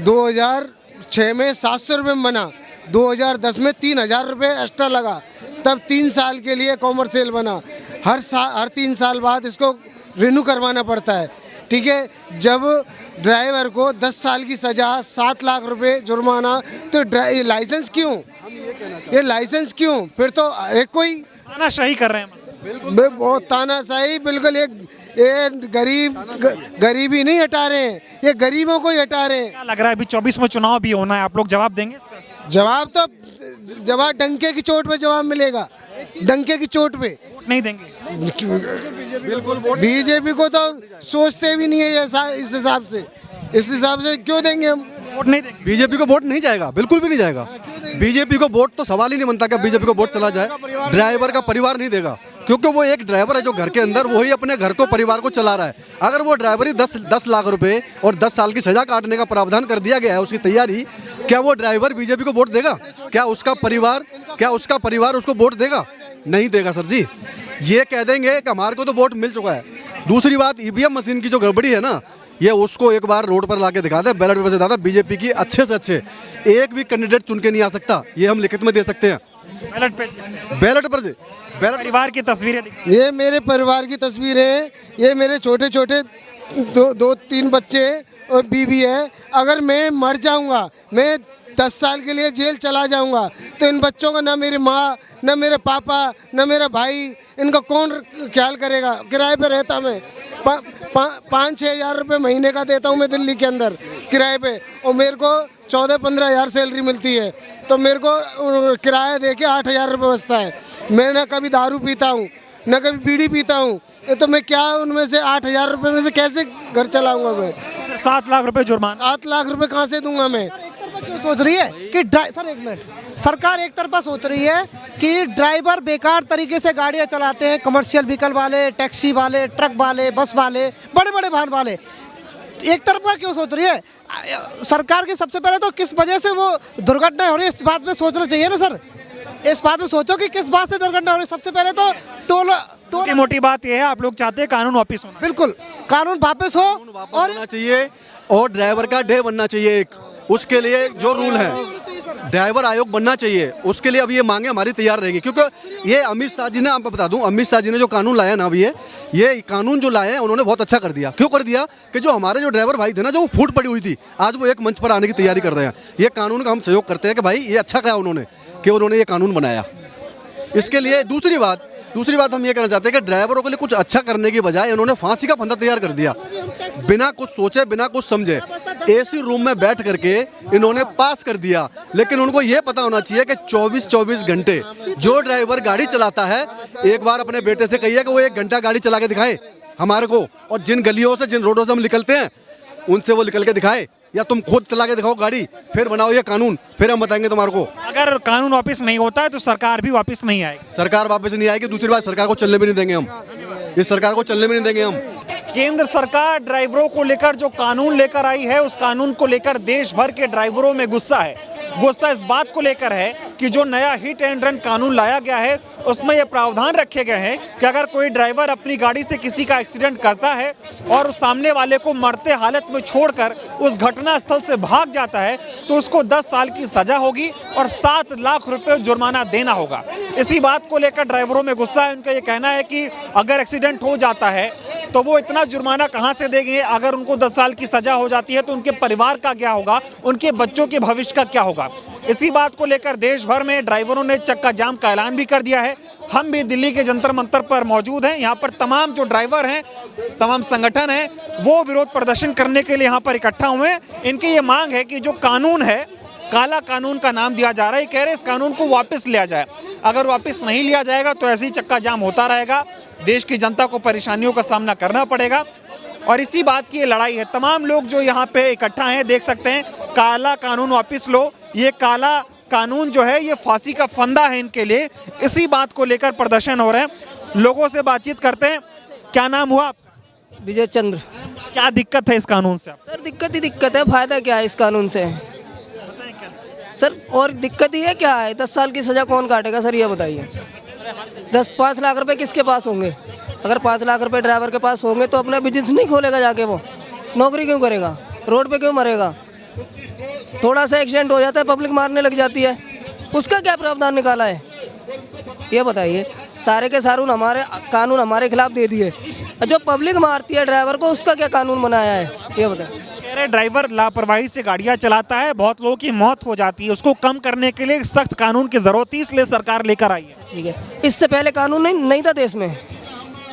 2006 में 700 रुपये में बना, 2010 में 3,000 रुपये एक्स्ट्रा लगा, तब 3 साल के लिए कॉमर्शियल बना। हर 3 साल बाद इसको रिन्यू करवाना पड़ता है। ठीक है, जब ड्राइवर को 10 साल की सज़ा, 7 लाख रुपए जुर्माना, तो ये लाइसेंस क्यों? ये लाइसेंस क्यों? फिर तो एक कोई तानाशाही कर रहे हैं। बहुत तानाशाही, बिल्कुल ये गरीबी नहीं हटा रहे हैं, ये गरीबों को ही हटा रहे हैं। क्या लग रहा है अभी 24 में चुनाव भी होना है, आप लोग जवाब देंगे इसका? जवाब डंके की चोट पे जवाब मिलेगा, डंके की चोट पे। वोट नहीं देंगे? बिल्कुल बीजेपी को तो सोचते भी नहीं है इस हिसाब से क्यों देंगे हम? वोट नहीं देंगे? बीजेपी को वोट नहीं जाएगा, बिल्कुल भी नहीं जाएगा। बीजेपी को वोट तो सवाल ही नहीं बनता कि बीजेपी को वोट चला जाए। ड्राइवर का परिवार नहीं देगा, क्योंकि वो एक ड्राइवर है जो घर के अंदर वही अपने घर को परिवार को चला रहा है। अगर वो ड्राइवर ही 10 लाख रुपए और 10 साल की सजा काटने का प्रावधान कर दिया गया है उसकी तैयारी, क्या वो ड्राइवर बीजेपी को वोट देगा? क्या उसका परिवार उसको वोट देगा? नहीं देगा सर जी। ये कह देंगे कि हमारे को तो वोट मिल चुका है। दूसरी बात, ईवीएम मशीन की जो गड़बड़ी है ना, ये उसको एक बार रोड पर लाके दिखा दे, बैलेट पेपर से ज़्यादा बीजेपी की अच्छे से अच्छे एक भी कैंडिडेट चुन के नहीं आ सकता। ये हम लिखित में दे सकते हैं। बैलेट पर परिवार की तस्वीरें ये मेरे परिवार की तस्वीर है, ये मेरे छोटे छोटे 2-3 बच्चे और बीवी है। अगर मैं मर जाऊंगा, मैं 10 साल के लिए जेल चला जाऊंगा, तो इन बच्चों का ना मेरी माँ, ना मेरे पापा, ना मेरा भाई, इनका कौन ख्याल करेगा? किराए पे रहता मैं, 5-6 हज़ार रुपये महीने का देता हूँ मैं दिल्ली के अंदर किराए पे, और मेरे को 14-15 हज़ार सैलरी मिलती है, तो मेरे को किराया दे के 8 हज़ार रुपये बचता है। मैं ना कभी दारू पीता हूँ, ना कभी बीड़ी पीता हूँ, तो मैं क्या उनमें से 8 हज़ार रुपये में से कैसे घर चलाऊंगा मैं? 7 लाख रुपए जुर्माना। 7 लाख रुपए कहाँ से दूंगा मैं? क्यों सोच रही है कि सर एक मिनट, सरकार एक तरफा सोच रही है कि ड्राइवर बेकार तरीके से गाड़ियां चलाते हैं, कमर्शियल व्हीकल वाले, टैक्सी वाले, ट्रक वाले, बस वाले, बड़े बड़े वाहन वाले। एक तरफा क्यों सोच रही है सरकार की? सबसे पहले तो किस वजह से वो दुर्घटनाएं हो रही है, इस बात में सोचना चाहिए ना सर। इस बात में सोचो कि किस बात से दुर्घटना हो रही है। सबसे पहले तो टोल मोटी बात यह है, आप लोग चाहते हैं कानून वापस होना। बिल्कुल, कानून वापस हो और होना चाहिए, और ड्राइवर का डे बनना चाहिए एक। उसके लिए जो रूल है, ड्राइवर आयोग बनना चाहिए। उसके लिए अब ये मांगे हमारी तैयार रहेगी, क्योंकि ये अमित शाह जी ने, आपको बता दूं, अमित शाह जी ने जो कानून लाया ना, अब ये कानून जो लाए हैं उन्होंने बहुत अच्छा कर दिया। क्यों कर दिया? कि जो हमारे जो ड्राइवर भाई थे ना, जो वो फूट पड़ी हुई थी, आज वो एक मंच पर आने की तैयारी कर रहे हैं। ये कानून का हम सहयोग करते हैं कि भाई ये अच्छा किया उन्होंने, कि उन्होंने ये कानून बनाया। इसके लिए दूसरी बात हम ये कहना चाहते हैं कि ड्राइवरों के लिए कुछ अच्छा करने की बजाय इन्होंने फांसी का फंदा तैयार कर दिया। बिना कुछ सोचे, बिना कुछ समझे, एसी रूम में बैठ करके इन्होंने पास कर दिया। लेकिन उनको ये पता होना चाहिए कि 24-24 घंटे जो ड्राइवर गाड़ी चलाता है, एक बार अपने बेटे से कहिए कि वो 1 घंटा गाड़ी चला के दिखाए हमारे को, और जिन गलियों से, जिन रोडों से हम निकलते हैं उनसे वो निकल के दिखाए, या तुम खुद चला के दिखाओ गाड़ी, फिर बनाओ ये कानून, फिर हम बताएंगे तुम्हारे को। अगर कानून वापस नहीं होता है तो सरकार भी वापस नहीं आएगी। सरकार वापस नहीं आएगी। दूसरी बात, सरकार को चलने भी नहीं देंगे हम, इस सरकार को चलने भी नहीं देंगे हम। केंद्र सरकार ड्राइवरों को लेकर जो कानून लेकर आई है, उस कानून को लेकर देश भर के ड्राइवरों में गुस्सा है। गुस्सा इस बात को लेकर है कि जो नया हिट एंड रन कानून लाया गया है, उसमें यह प्रावधान रखे गए हैं कि अगर कोई ड्राइवर अपनी गाड़ी से किसी का एक्सीडेंट करता है और उस सामने वाले को मरते हालत में छोड़कर उस घटना स्थल से भाग जाता है, तो उसको 10 साल की सजा होगी और 7 लाख रुपए जुर्माना देना होगा। इसी बात को लेकर ड्राइवरों में गुस्सा है। उनका ये कहना है कि अगर एक्सीडेंट हो जाता है तो वो इतना जुर्माना कहाँ से देंगे? अगर उनको 10 साल की सजा हो जाती है तो उनके परिवार का क्या होगा, उनके बच्चों के भविष्य का क्या होगा? इसी बात को लेकर देश भर में ड्राइवरों ने चक्का जाम का ऐलान भी कर दिया है। हम भी दिल्ली के जंतर मंतर पर मौजूद हैं। यहाँ पर तमाम जो ड्राइवर हैं, तमाम संगठन हैं, वो विरोध प्रदर्शन करने के लिए यहाँ पर इकट्ठा हुए हैं। इनकी ये मांग है कि जो कानून है, काला कानून का नाम दिया जा रहा है, कह रहे इस कानून को वापस लिया जाए। अगर वापस नहीं लिया जाएगा तो ऐसे ही चक्का जाम होता रहेगा, देश की जनता को परेशानियों का सामना करना पड़ेगा। और इसी बात की ये लड़ाई है। तमाम लोग जो यहाँ पे इकट्ठा हैं, देख सकते हैं, काला कानून वापस लो। ये काला कानून जो है ये फांसी का फंदा है इनके लिए। इसी बात को लेकर प्रदर्शन हो रहे हैं। लोगों से बातचीत करते हैं। क्या नाम हुआ आपका? विजय चंद्र। क्या दिक्कत है इस कानून से? सर दिक्कत ही दिक्कत है, फायदा क्या है इस कानून से सर? और दिक्कत ही है क्या है? 10 साल की सजा कौन काटेगा सर, ये बताइए। 5 लाख रुपए किसके पास होंगे? अगर 5 लाख रुपए ड्राइवर के पास होंगे तो अपना बिजनेस नहीं खोलेगा जाके, वो नौकरी क्यों करेगा? रोड पे क्यों मरेगा? थोड़ा सा एक्सीडेंट हो जाता है, पब्लिक मारने लग जाती है, उसका क्या प्रावधान निकाला है ये बताइए। सारे के सारे कानून हमारे खिलाफ दे दिए, जो पब्लिक मारती है ड्राइवर को, उसका क्या कानून बनाया है ये बताइए। कह रहे ड्राइवर लापरवाही से गाड़ियां चलाता है, बहुत लोगों की मौत हो जाती है, उसको कम करने के लिए सख्त कानून की जरूरत थी, इसलिए सरकार लेकर आई है। ठीक है, इससे पहले कानून नहीं था देश में,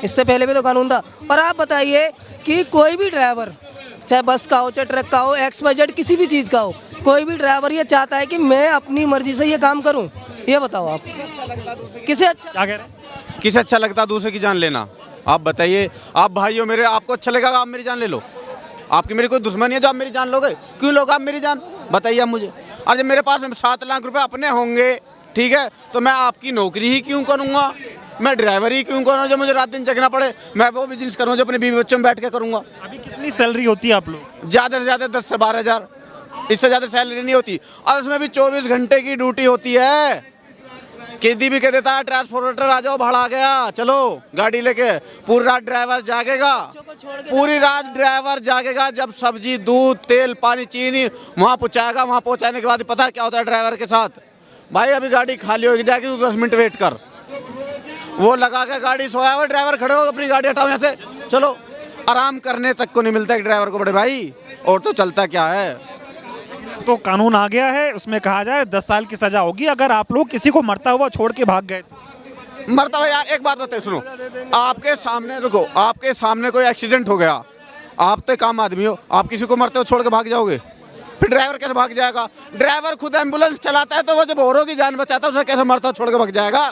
इससे पहले भी तो कानून था। और आप बताइए कि कोई भी ड्राइवर, चाहे बस का हो, चाहे ट्रक का हो, XYZ किसी भी चीज़ का हो, कोई भी ड्राइवर ये चाहता है कि मैं अपनी मर्जी से ये काम करूं। ये बताओ आप, किसे अच्छा क्या कह रहे हैं? किसे अच्छा लगता है दूसरे की जान लेना? आप बताइए। आप भाई हो मेरे, आपको अच्छा लगेगा आप मेरी जान ले लो? आपकी मेरी कोई दुश्मनी है जो आप मेरी जान लोगे? क्यों लोगे आप मेरी जान? बताइए आप मुझे। और जब मेरे पास 7 लाख रुपए अपने होंगे, ठीक है, तो मैं आपकी नौकरी ही क्यों करूँगा? मैं ड्राइवर ही क्यों करूँ जो मुझे रात दिन जगना पड़े? मैं वो बिजनेस करूँ जो अपने बीवी बच्चों में बैठ के करूँगा। अभी कितनी सैलरी होती है आप लोग? ज़्यादा से ज़्यादा 10 से 12 हज़ार, इससे ज़्यादा सैलरी नहीं होती। और उसमें भी 24 घंटे की ड्यूटी होती है। किसी भी कह देता है ट्रांसपोर्टर आ जाओ, भाड़ा आ गया, चलो गाड़ी लेके, पूरी रात ड्राइवर जागेगा, पूरी रात ड्राइवर जागेगा। जब सब्जी, दूध, तेल, पानी, चीनी वहाँ पहुँचाएगा, वहाँ पहुँचाने के बाद पता है क्या होता है ड्राइवर के साथ? भाई अभी गाड़ी खाली होगी, जाके तू 10 मिनट वेट कर। वो लगा के गाड़ी सोया हुआ ड्राइवर खड़े हो, अपनी गाड़ी हटाओ यहाँ से, चलो। आराम करने तक को नहीं मिलता एक ड्राइवर को बड़े भाई। और तो चलता क्या है? तो कानून आ गया है, उसमें कहा जाए 10 साल की सजा होगी अगर आप लोग किसी को मरता हुआ छोड़ के भाग गए तो। मरता हुआ यार, एक बात बताइए, सुनो। आपके सामने, रुको, आपके सामने कोई एक्सीडेंट हो गया, आप तो काम आदमी हो, आप किसी को मरते हुए छोड़ के भाग जाओगे? फिर ड्राइवर कैसे भाग जाएगा? ड्राइवर खुद एम्बुलेंस चलाता है तो वो जब औरों की जान बचाता है उसे कैसे मरता हुआ छोड़ के भाग जाएगा?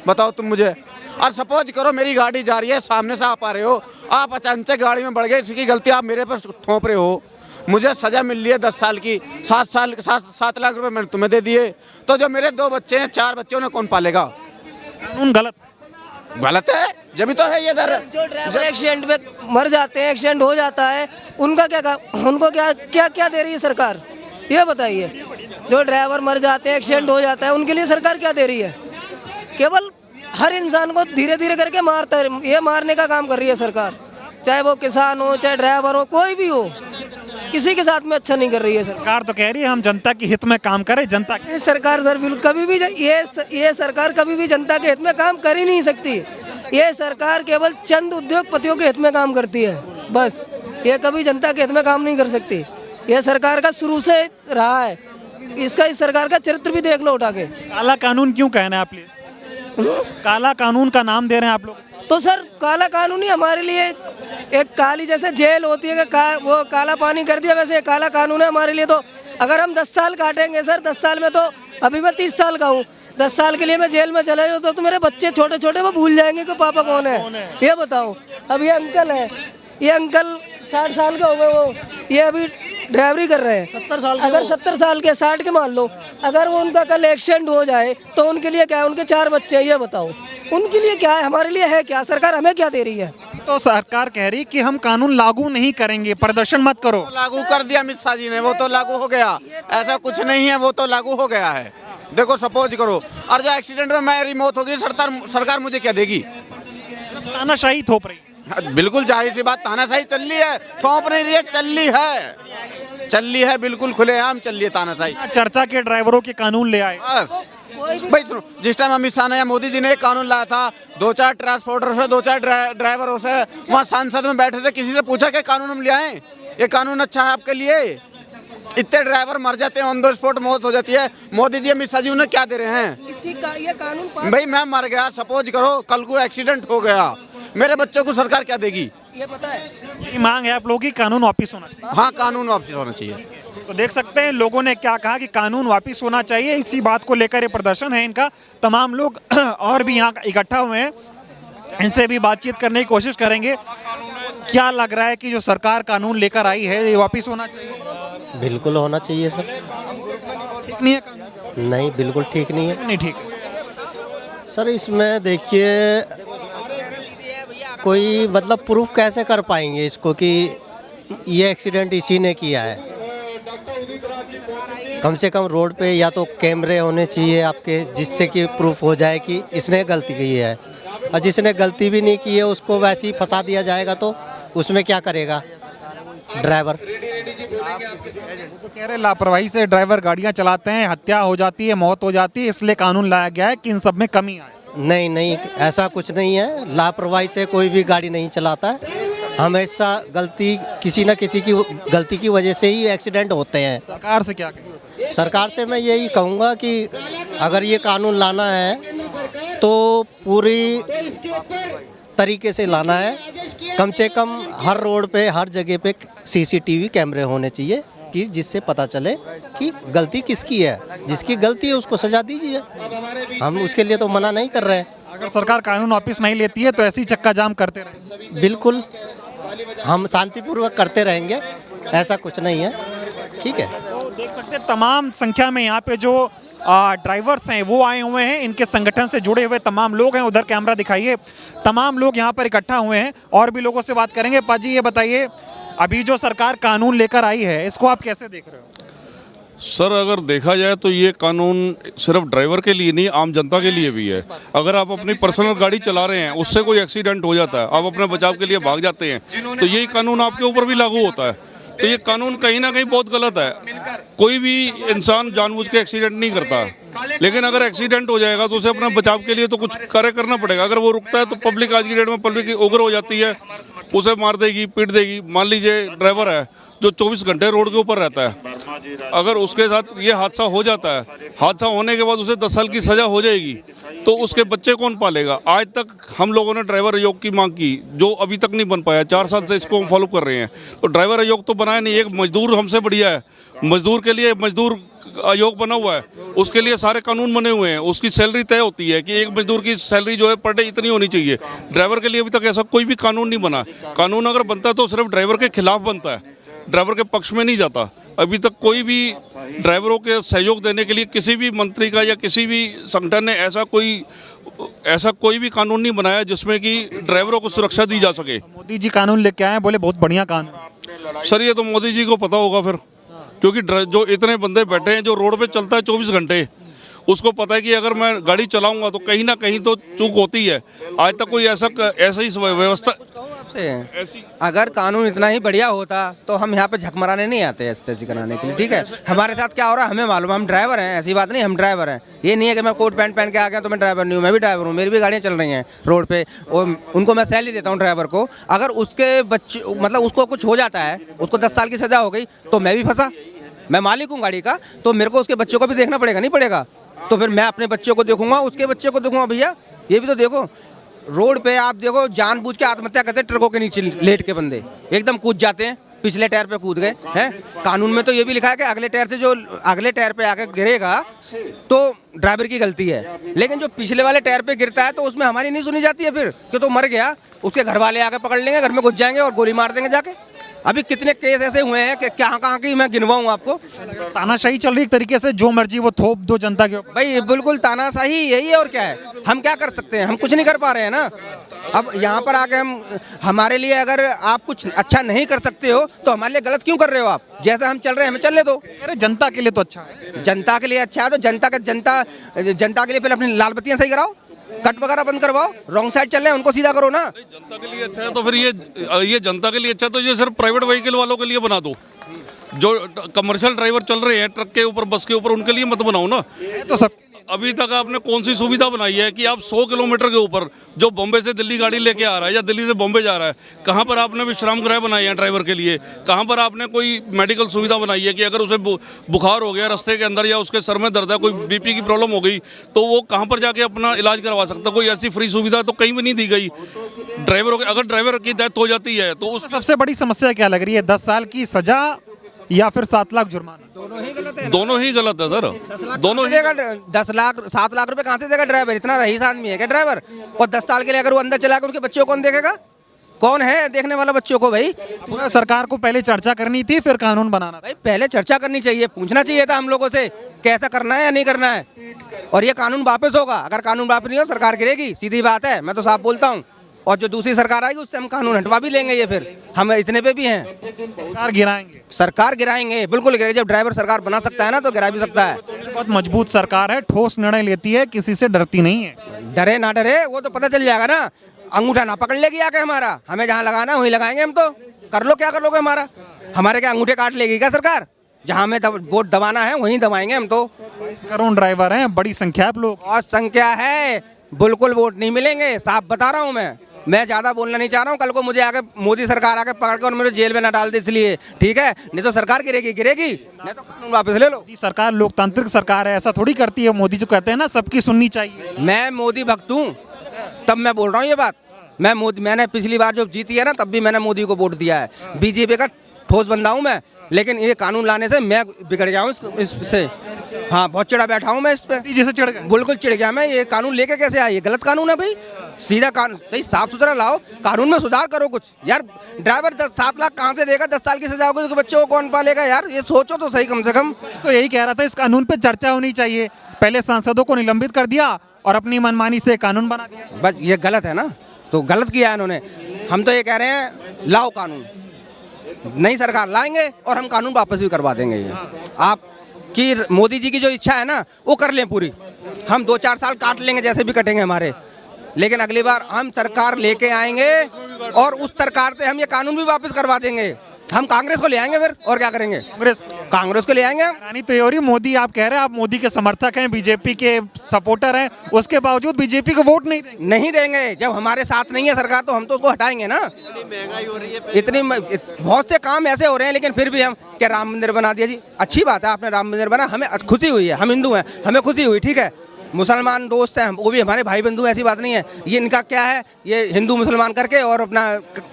बताओ तुम मुझे। और सपोज करो मेरी गाड़ी जा रही है, सामने से आप आ रहे हो, आप अचानक गाड़ी में बढ़ गए, इसकी गलती आप मेरे पर थोप रहे हो, मुझे सजा मिल रही है 10 साल की, 7 लाख रुपए मैंने तुम्हें दे दिए, तो जो मेरे 2 बच्चे हैं, 4 बच्चे, उन्हें कौन पालेगा? कानून गलत गलत है, जब तो है ये दर। जो ड्राइवर एक्सीडेंट में मर जाते हैं, एक्सीडेंट हो जाता है, उनका क्या, उनको क्या क्या क्या दे रही है सरकार? ये बताइए। जो ड्राइवर मर जाते हैं, एक्सीडेंट हो जाता है, उनके लिए सरकार क्या दे रही है? केवल हर इंसान को धीरे धीरे करके मारता है, ये मारने का काम कर रही है सरकार। चाहे वो किसान हो, चाहे ड्राइवर हो, कोई भी हो, किसी के साथ में अच्छा नहीं कर रही है सरकार। तो कह रही है हम जनता के हित में काम करें, जनता ये सरकार सर बिल्कुल कभी भी ये सरकार कभी भी जनता के हित में काम कर ही नहीं सकती। ये सरकार केवल चंद उद्योगपतियों के हित में काम करती है, बस। ये कभी जनता के हित में काम नहीं कर सकती। ये सरकार का शुरू से रहा है, इसका इस सरकार का चरित्र भी देख लो उठा के। काला कानून क्यों कहना है आप लिए? काला कानून का नाम दे रहे हैं आप लोग। तो सर काला कानून ही हमारे लिए एक काली जैसे जेल होती है कि वो काला पानी कर दिया, वैसे काला कानून है हमारे लिए। तो अगर हम 10 साल काटेंगे सर, 10 साल में, तो अभी मैं 30 साल का हूँ, 10 साल के लिए मैं जेल में चला जाऊँ तो मेरे बच्चे छोटे छोटे वो भूल जाएंगे कि पापा कौन है। ये बताओ। अब ये अंकल है, ये अंकल 60 साल का हो गए, वो ये अभी ड्राइवरी कर रहे हैं 70 साल। अगर 70 साल के, 60 के मान लो, अगर वो उनका कल एक्सीडेंट हो जाए तो उनके लिए क्या है? उनके 4 बच्चे हैं, ये बताओ उनके लिए क्या है? हमारे लिए है क्या? सरकार हमें क्या दे रही है? तो सरकार कह रही कि हम कानून लागू नहीं करेंगे, प्रदर्शन मत करो। तो लागू कर दिया अमित शाह जी ने, वो तो लागू हो गया। ऐसा कुछ नहीं है, वो तो लागू हो गया है। देखो सपोज करो, और जो एक्सीडेंट में मेरी मौत होगी, सरकार मुझे क्या देगी? तानाशाही थोप रही। बिल्कुल जाहिर सी बात, तानाशाही चल रही है, थोप नहीं रही है, चल रही है, बिल्कुल खुलेआम चल रही है तानाशाही। चर्चा के ड्राइवरों के कानून ले आए। बस भाई सुनो, जिस टाइम अमित शाह ने या मोदी जी ने एक कानून लाया था, 2-4 ट्रांसपोर्टर से, 2-4 ड्राइवरों से वहाँ सांसद में बैठे थे, किसी से पूछा कि कानून हम ले आए, ये कानून अच्छा है आपके लिए? इतने ड्राइवर मर जाते हैं, ऑन द स्पॉट मौत हो जाती है, मोदी जी अमित शाह जी उन्हें क्या दे रहे हैं? इसी का ये कानून भाई मैं मर गया, सपोज करो कल को एक्सीडेंट हो गया, मेरे बच्चों को सरकार क्या देगी? ये पता है, ये मांग है आप लोगों की, कानून वापिस होना चाहिए। हाँ, कानून वापस होना चाहिए। तो देख सकते हैं लोगों ने क्या कहा कि कानून वापिस होना चाहिए। इसी बात को लेकर ये प्रदर्शन है इनका। तमाम लोग और भी यहाँ इकट्ठा हुए हैं, इनसे भी बातचीत करने की कोशिश करेंगे। क्या लग रहा है कि जो सरकार कानून लेकर आई है ये वापिस होना चाहिए? बिल्कुल होना चाहिए सर। ठीक नहीं है कानून? नहीं, बिल्कुल ठीक नहीं है। नहीं ठीक है सर, इसमें देखिए कोई मतलब प्रूफ कैसे कर पाएंगे इसको कि ये एक्सीडेंट इसी ने किया है? कम से कम रोड पे या तो कैमरे होने चाहिए आपके, जिससे कि प्रूफ हो जाए कि इसने गलती की है। और जिसने गलती भी नहीं की है उसको वैसे ही फंसा दिया जाएगा, तो उसमें क्या करेगा ड्राइवर? तो कह रहे लापरवाही से ड्राइवर गाड़ियां चलाते हैं, हत्या हो जाती है, मौत हो जाती है, इसलिए कानून लाया गया है कि इन सब में कमी आए। नहीं, ऐसा कुछ नहीं है। लापरवाही से कोई भी गाड़ी नहीं चलाता है। हमेशा गलती, किसी न किसी की गलती की वजह से ही एक्सीडेंट होते हैं। सरकार से क्या कहें? सरकार से मैं यही कहूँगा कि अगर ये कानून लाना है तो पूरी तरीके से लाना है। कम से कम हर रोड पे, हर जगह पे सीसीटीवी कैमरे होने चाहिए कि जिससे पता चले कि गलती किसकी है। जिसकी गलती है उसको सजा दीजिए, हम उसके लिए तो मना नहीं कर रहे हैं। अगर सरकार कानून वापस नहीं लेती है तो ऐसी चक्का जाम करते रहेंगे? बिल्कुल, हम शांतिपूर्वक करते रहेंगे, ऐसा कुछ नहीं है। ठीक है, तो देख सकते हैं तमाम संख्या में यहाँ पे जो ड्राइवर्स हैं वो आए हुए हैं, इनके संगठन से जुड़े हुए तमाम लोग हैं। उधर कैमरा दिखाइए, तमाम लोग यहाँ पर इकट्ठा हुए हैं और भी लोगों से बात करेंगे। पाजी ये बताइए, अभी जो सरकार कानून लेकर आई है इसको आप कैसे देख रहे हो? सर, अगर देखा जाए तो ये कानून सिर्फ ड्राइवर के लिए नहीं, आम जनता के लिए भी है। अगर आप अपनी पर्सनल गाड़ी चला रहे हैं, उससे कोई एक्सीडेंट हो जाता है, आप अपने बचाव के लिए भाग जाते हैं, तो यही कानून आपके ऊपर भी लागू होता है। तो ये कानून कहीं ना कहीं बहुत गलत है। कोई भी इंसान जानबूझ के एक्सीडेंट नहीं करता, लेकिन अगर एक्सीडेंट हो जाएगा तो उसे अपने बचाव के लिए तो कुछ कार्य करना पड़ेगा। अगर वो रुकता है तो पब्लिक, आज की डेट में पब्लिक उग्र हो जाती है, उसे मार देगी, पीट देगी। मान लीजिए ड्राइवर है जो 24 घंटे रोड के ऊपर रहता है, अगर उसके साथ ये हादसा हो जाता है, हादसा होने के बाद उसे 10 साल की सज़ा हो जाएगी, तो उसके बच्चे कौन पालेगा? आज तक हम लोगों ने ड्राइवर आयोग की मांग की, जो अभी तक नहीं बन पाया। 4 साल से इसको हम फॉलो कर रहे हैं, तो ड्राइवर आयोग तो बनाया नहीं। एक मजदूर हमसे बढ़िया है, मजदूर के लिए मजदूर आयोग बना हुआ है, उसके लिए सारे कानून बने हुए हैं, उसकी सैलरी तय होती है कि एक मजदूर की सैलरी जो है पर डे इतनी होनी चाहिए। ड्राइवर के लिए अभी तक ऐसा कोई भी कानून नहीं बना। कानून अगर बनता है तो सिर्फ ड्राइवर के खिलाफ बनता है, ड्राइवर के पक्ष में नहीं जाता। अभी तक कोई भी ड्राइवरों के सहयोग देने के लिए किसी भी मंत्री का या किसी भी संगठन ने ऐसा कोई भी कानून नहीं बनाया जिसमें कि ड्राइवरों को सुरक्षा दी जा सके। मोदी जी कानून लेके आए, बोले बहुत बढ़िया कानून। सर, ये तो मोदी जी को पता होगा फिर, क्योंकि जो इतने बंदे बैठे हैं, जो रोड पे चलता है 24 घंटे, उसको पता है कि अगर मैं गाड़ी चलाऊंगा तो कहीं ना कहीं तो चूक होती है। आज तक कोई ऐसा ही व्यवस्था ऐसी, अगर कानून इतना ही बढ़िया होता तो हम यहाँ पे झक मराने नहीं आते एसटीसी कराने के लिए। ठीक है, हमारे साथ क्या हो रहा है हमें मालूम है, हम ड्राइवर हैं, ऐसी बात नहीं, हम ड्राइवर हैं। ये नहीं है कि मैं कोट पैंट पहन के आ गया तो मैं ड्राइवर नहीं हूँ, मैं भी ड्राइवर हूँ, मेरी भी गाड़ियाँ चल रही हैं रोड पे और उनको मैं सैलरी देता हूँ ड्राइवर को। अगर उसके बच्चे, मतलब उसको कुछ हो जाता है, उसको 10 साल की सजा हो गई, तो मैं भी फंसा। मैं मालिक हूँ गाड़ी का, तो मेरे को उसके बच्चों को भी देखना पड़ेगा, नहीं पड़ेगा? तो फिर मैं अपने बच्चों को देखूंगा, उसके बच्चे को देखूंगा। भैया ये भी तो देखो, रोड पे आप देखो जानबूझ के आत्महत्या करते हैं, ट्रकों के नीचे लेट के बंदे एकदम कूद जाते हैं, पिछले टायर पे कूद गए हैं। कानून में तो ये भी लिखा है कि अगले टायर से जो अगले टायर पे आके गिरेगा तो ड्राइवर की गलती है, लेकिन जो पिछले वाले टायर पे गिरता है तो उसमें हमारी नहीं सुनी जाती है फिर कि तो मर गया, उसके घर वाले आके पकड़ लेंगे, घर में घुस जाएंगे और गोली मार देंगे जाके। अभी कितने केस ऐसे हुए हैं कि कहाँ की मैं गिनवाऊँ आपको। तानाशाही चल रही एक तरीके से, जो मर्जी वो थोप दो जनता के ऊपर। भाई बिल्कुल तानाशाही यही है, और क्या है? हम क्या कर सकते हैं? हम कुछ नहीं कर पा रहे हैं ना। अब यहाँ पर आके हमारे लिए अगर आप कुछ अच्छा नहीं कर सकते हो तो हमारे लिए गलत क्यों कर रहे हो आप? जैसे हम चल रहे हैं हमें चलने दो। अरे जनता के लिए तो अच्छा है, जनता के लिए अच्छा है तो जनता के लिए पहले अपनी लाल बत्तियाँ सही कराओ, कट वगैरह बंद करवाओ, रॉन्ग साइड चल रहे हैं उनको सीधा करो ना। जनता के लिए अच्छा है तो फिर ये जनता के लिए अच्छा है तो ये सिर्फ प्राइवेट व्हीकल वालों के लिए बना दो। जो कमर्शियल ड्राइवर चल रहे हैं ट्रक के ऊपर, बस के ऊपर, उनके लिए मत बनाओ ना। तो सब अभी तक आपने कौन सी सुविधा बनाई है कि आप 100 किलोमीटर के ऊपर जो बॉम्बे से दिल्ली गाड़ी लेके आ रहा है या दिल्ली से बॉम्बे जा रहा है, कहाँ पर आपने विश्राम गृह बनाए हैं ड्राइवर के लिए? कहाँ पर आपने कोई मेडिकल सुविधा बनाई है कि अगर उसे बुखार हो गया रास्ते के अंदर या उसके सर में दर्द है, कोई बीपी की प्रॉब्लम हो गई, तो वो कहाँ पर जाके अपना इलाज करवा सकता? कोई ऐसी फ्री सुविधा तो कहीं भी नहीं दी गई ड्राइवरों के। अगर ड्राइवर की डेथ हो जाती है तो उस सबसे बड़ी समस्या क्या लग रही है, 10 साल की सजा या फिर 7 लाख जुर्माना? दोनों ही गलत है। दोनों ही गलत है सर, दोनों ही। 10 लाख 7 लाख रुपए कहाँ से देगा ड्राइवर? इतना रईस आदमी है क्या ड्राइवर? और 10 साल के लिए अगर वो अंदर चला गया, उनके बच्चों को कौन देखेगा? कौन है देखने वाला बच्चों को? भाई सरकार को पहले चर्चा करनी थी, फिर कानून बनाना। भाई पहले चर्चा करनी चाहिए, पूछना चाहिए था हम लोगों से कैसा करना है या नहीं करना है, और ये कानून वापस होगा। अगर कानून वापस नहीं हो, सरकार गिरेगी, सीधी बात है, मैं तो साफ बोलता हूँ। और जो दूसरी सरकार आएगी उससे हम कानून हटवा भी लेंगे। ये फिर हम इतने पे भी हैं, सरकार गिराएंगे, बिल्कुल गिराएंगे। जब ड्राइवर सरकार बना सकता है ना तो गिरा भी सकता है। बहुत मजबूत सरकार है, ठोस निर्णय लेती है, किसी से डरती नहीं है। डरे ना डरे वो तो पता चल जाएगा ना, अंगूठा ना पकड़ लेगी आके हमारा, हमें जहाँ लगाना है वहीं लगाएंगे हम। तो कर लो, क्या कर लोगे? हमारे क्या अंगूठे काट लेगी क्या सरकार? जहाँ हमें वोट दबाना है वहीं दबाएंगे हम। तो 22 करोड़ ड्राइवर हैं, बड़ी संख्या लोग, बहुत संख्या है, बिल्कुल वोट नहीं मिलेंगे, साफ बता रहा हूँ मैं ज़्यादा बोलना नहीं चाह रहा हूँ। कल को मुझे आके मोदी सरकार आके पकड़ कर और मुझे जेल में ना डाल दे, इसलिए ठीक है, नहीं तो सरकार गिरेगी, नहीं तो कानून वापस ले लो। सरकार लोकतांत्रिक सरकार है, ऐसा थोड़ी करती है। मोदी जो कहते हैं ना सबकी सुननी चाहिए। मैं मोदी भक्त हूँ, तब मैं बोल रहा हूँ ये बात। मैंने पिछली बार जब जीती है ना तब भी मैंने मोदी को वोट दिया है। बीजेपी का ठोस बंदा हूँ मैं, लेकिन ये कानून लाने से मैं बिगड़ गया हूँ इससे। हाँ, बहुत चिढ़ा बैठा हूँ मैं इस पे, जैसे चिढ़ गए। बिल्कुल चिढ़ गया मैं। ये कानून लेके कैसे आए? ये गलत कानून है भाई। सीधा कानून भाई, साफ सुथरा लाओ, कानून में सुधार करो कुछ यार। ड्राइवर 7 लाख कहाँ से देगा? 10 साल की सजा होगी तो बच्चों को कौन पालेगा यार? ये सोचो तो सही कम से कम। तो यही कह रहा था, इस कानून पे चर्चा होनी चाहिए। पहले सांसदों को निलंबित कर दिया और अपनी मनमानी से कानून बना दिया। बस ये गलत है ना, तो गलत किया है इन्होंने। हम तो ये कह रहे हैं लाओ कानून, नई सरकार लाएंगे और हम कानून वापस भी करवा देंगे। ये आपकी मोदी जी की जो इच्छा है ना वो कर लें पूरी। हम 2-4 साल काट लेंगे जैसे भी कटेंगे हमारे, लेकिन अगली बार हम सरकार लेके आएंगे और उस सरकार से हम ये कानून भी वापस करवा देंगे। हम कांग्रेस को ले आएंगे फिर, और क्या करेंगे? कांग्रेस को ले आएंगे हम। रानी तो ये हो रही, मोदी आप कह रहे हैं आप मोदी के समर्थक हैं, बीजेपी के सपोर्टर हैं, उसके बावजूद बीजेपी को वोट नहीं देंगे। नहीं देंगे। जब हमारे साथ नहीं है सरकार तो हम तो उसको हटाएंगे ना। महंगाई हो रही है, इतनी बहुत से काम ऐसे हो रहे हैं, लेकिन फिर भी हम क्या राम मंदिर बना दिया जी? अच्छी बात है, आपने राम मंदिर बना, हमें खुशी हुई है, हम हिंदू हैं, हमें खुशी हुई, ठीक है। मुसलमान दोस्त हैं, वो भी हमारे भाई बंधु, ऐसी बात नहीं है। ये इनका क्या है, ये हिंदू मुसलमान करके और अपना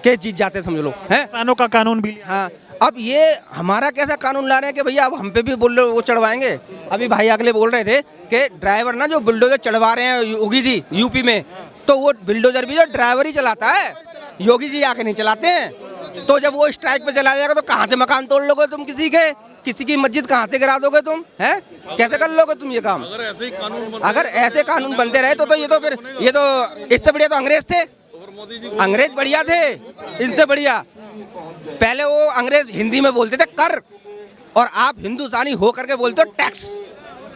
केस जीत जाते समझ लो, हैं। किसानों का कानून भी। हाँ, अब ये हमारा कैसा कानून ला रहे हैं कि भैया अब हम पे भी बोल वो चढ़वाएंगे। अभी भाई अगले बोल रहे थे कि ड्राइवर ना जो बुलडोजर चढ़वा रहे हैं योगी जी यूपी में, तो वो बुलडोजर भी जो ड्राइवर ही चलाता है, योगी जी आके नहीं चलाते हैं। तो जब वो स्ट्राइक पे चला जाएगा तो कहाँ से मकान तोड़ लोगे तुम? किसी की मस्जिद कहाँ से गिरा दोगे तुम? हैं, कैसे कर लोगे तुम ये काम? अगर ऐसे कानून बनते रहे तो ये तो फिर ये तो इससे बढ़िया तो अंग्रेज थे। अंग्रेज बढ़िया थे इनसे बढ़िया। पहले वो अंग्रेज हिंदी में बोलते थे कर, और आप हिंदुस्तानी हो करके बोलते हो टैक्स,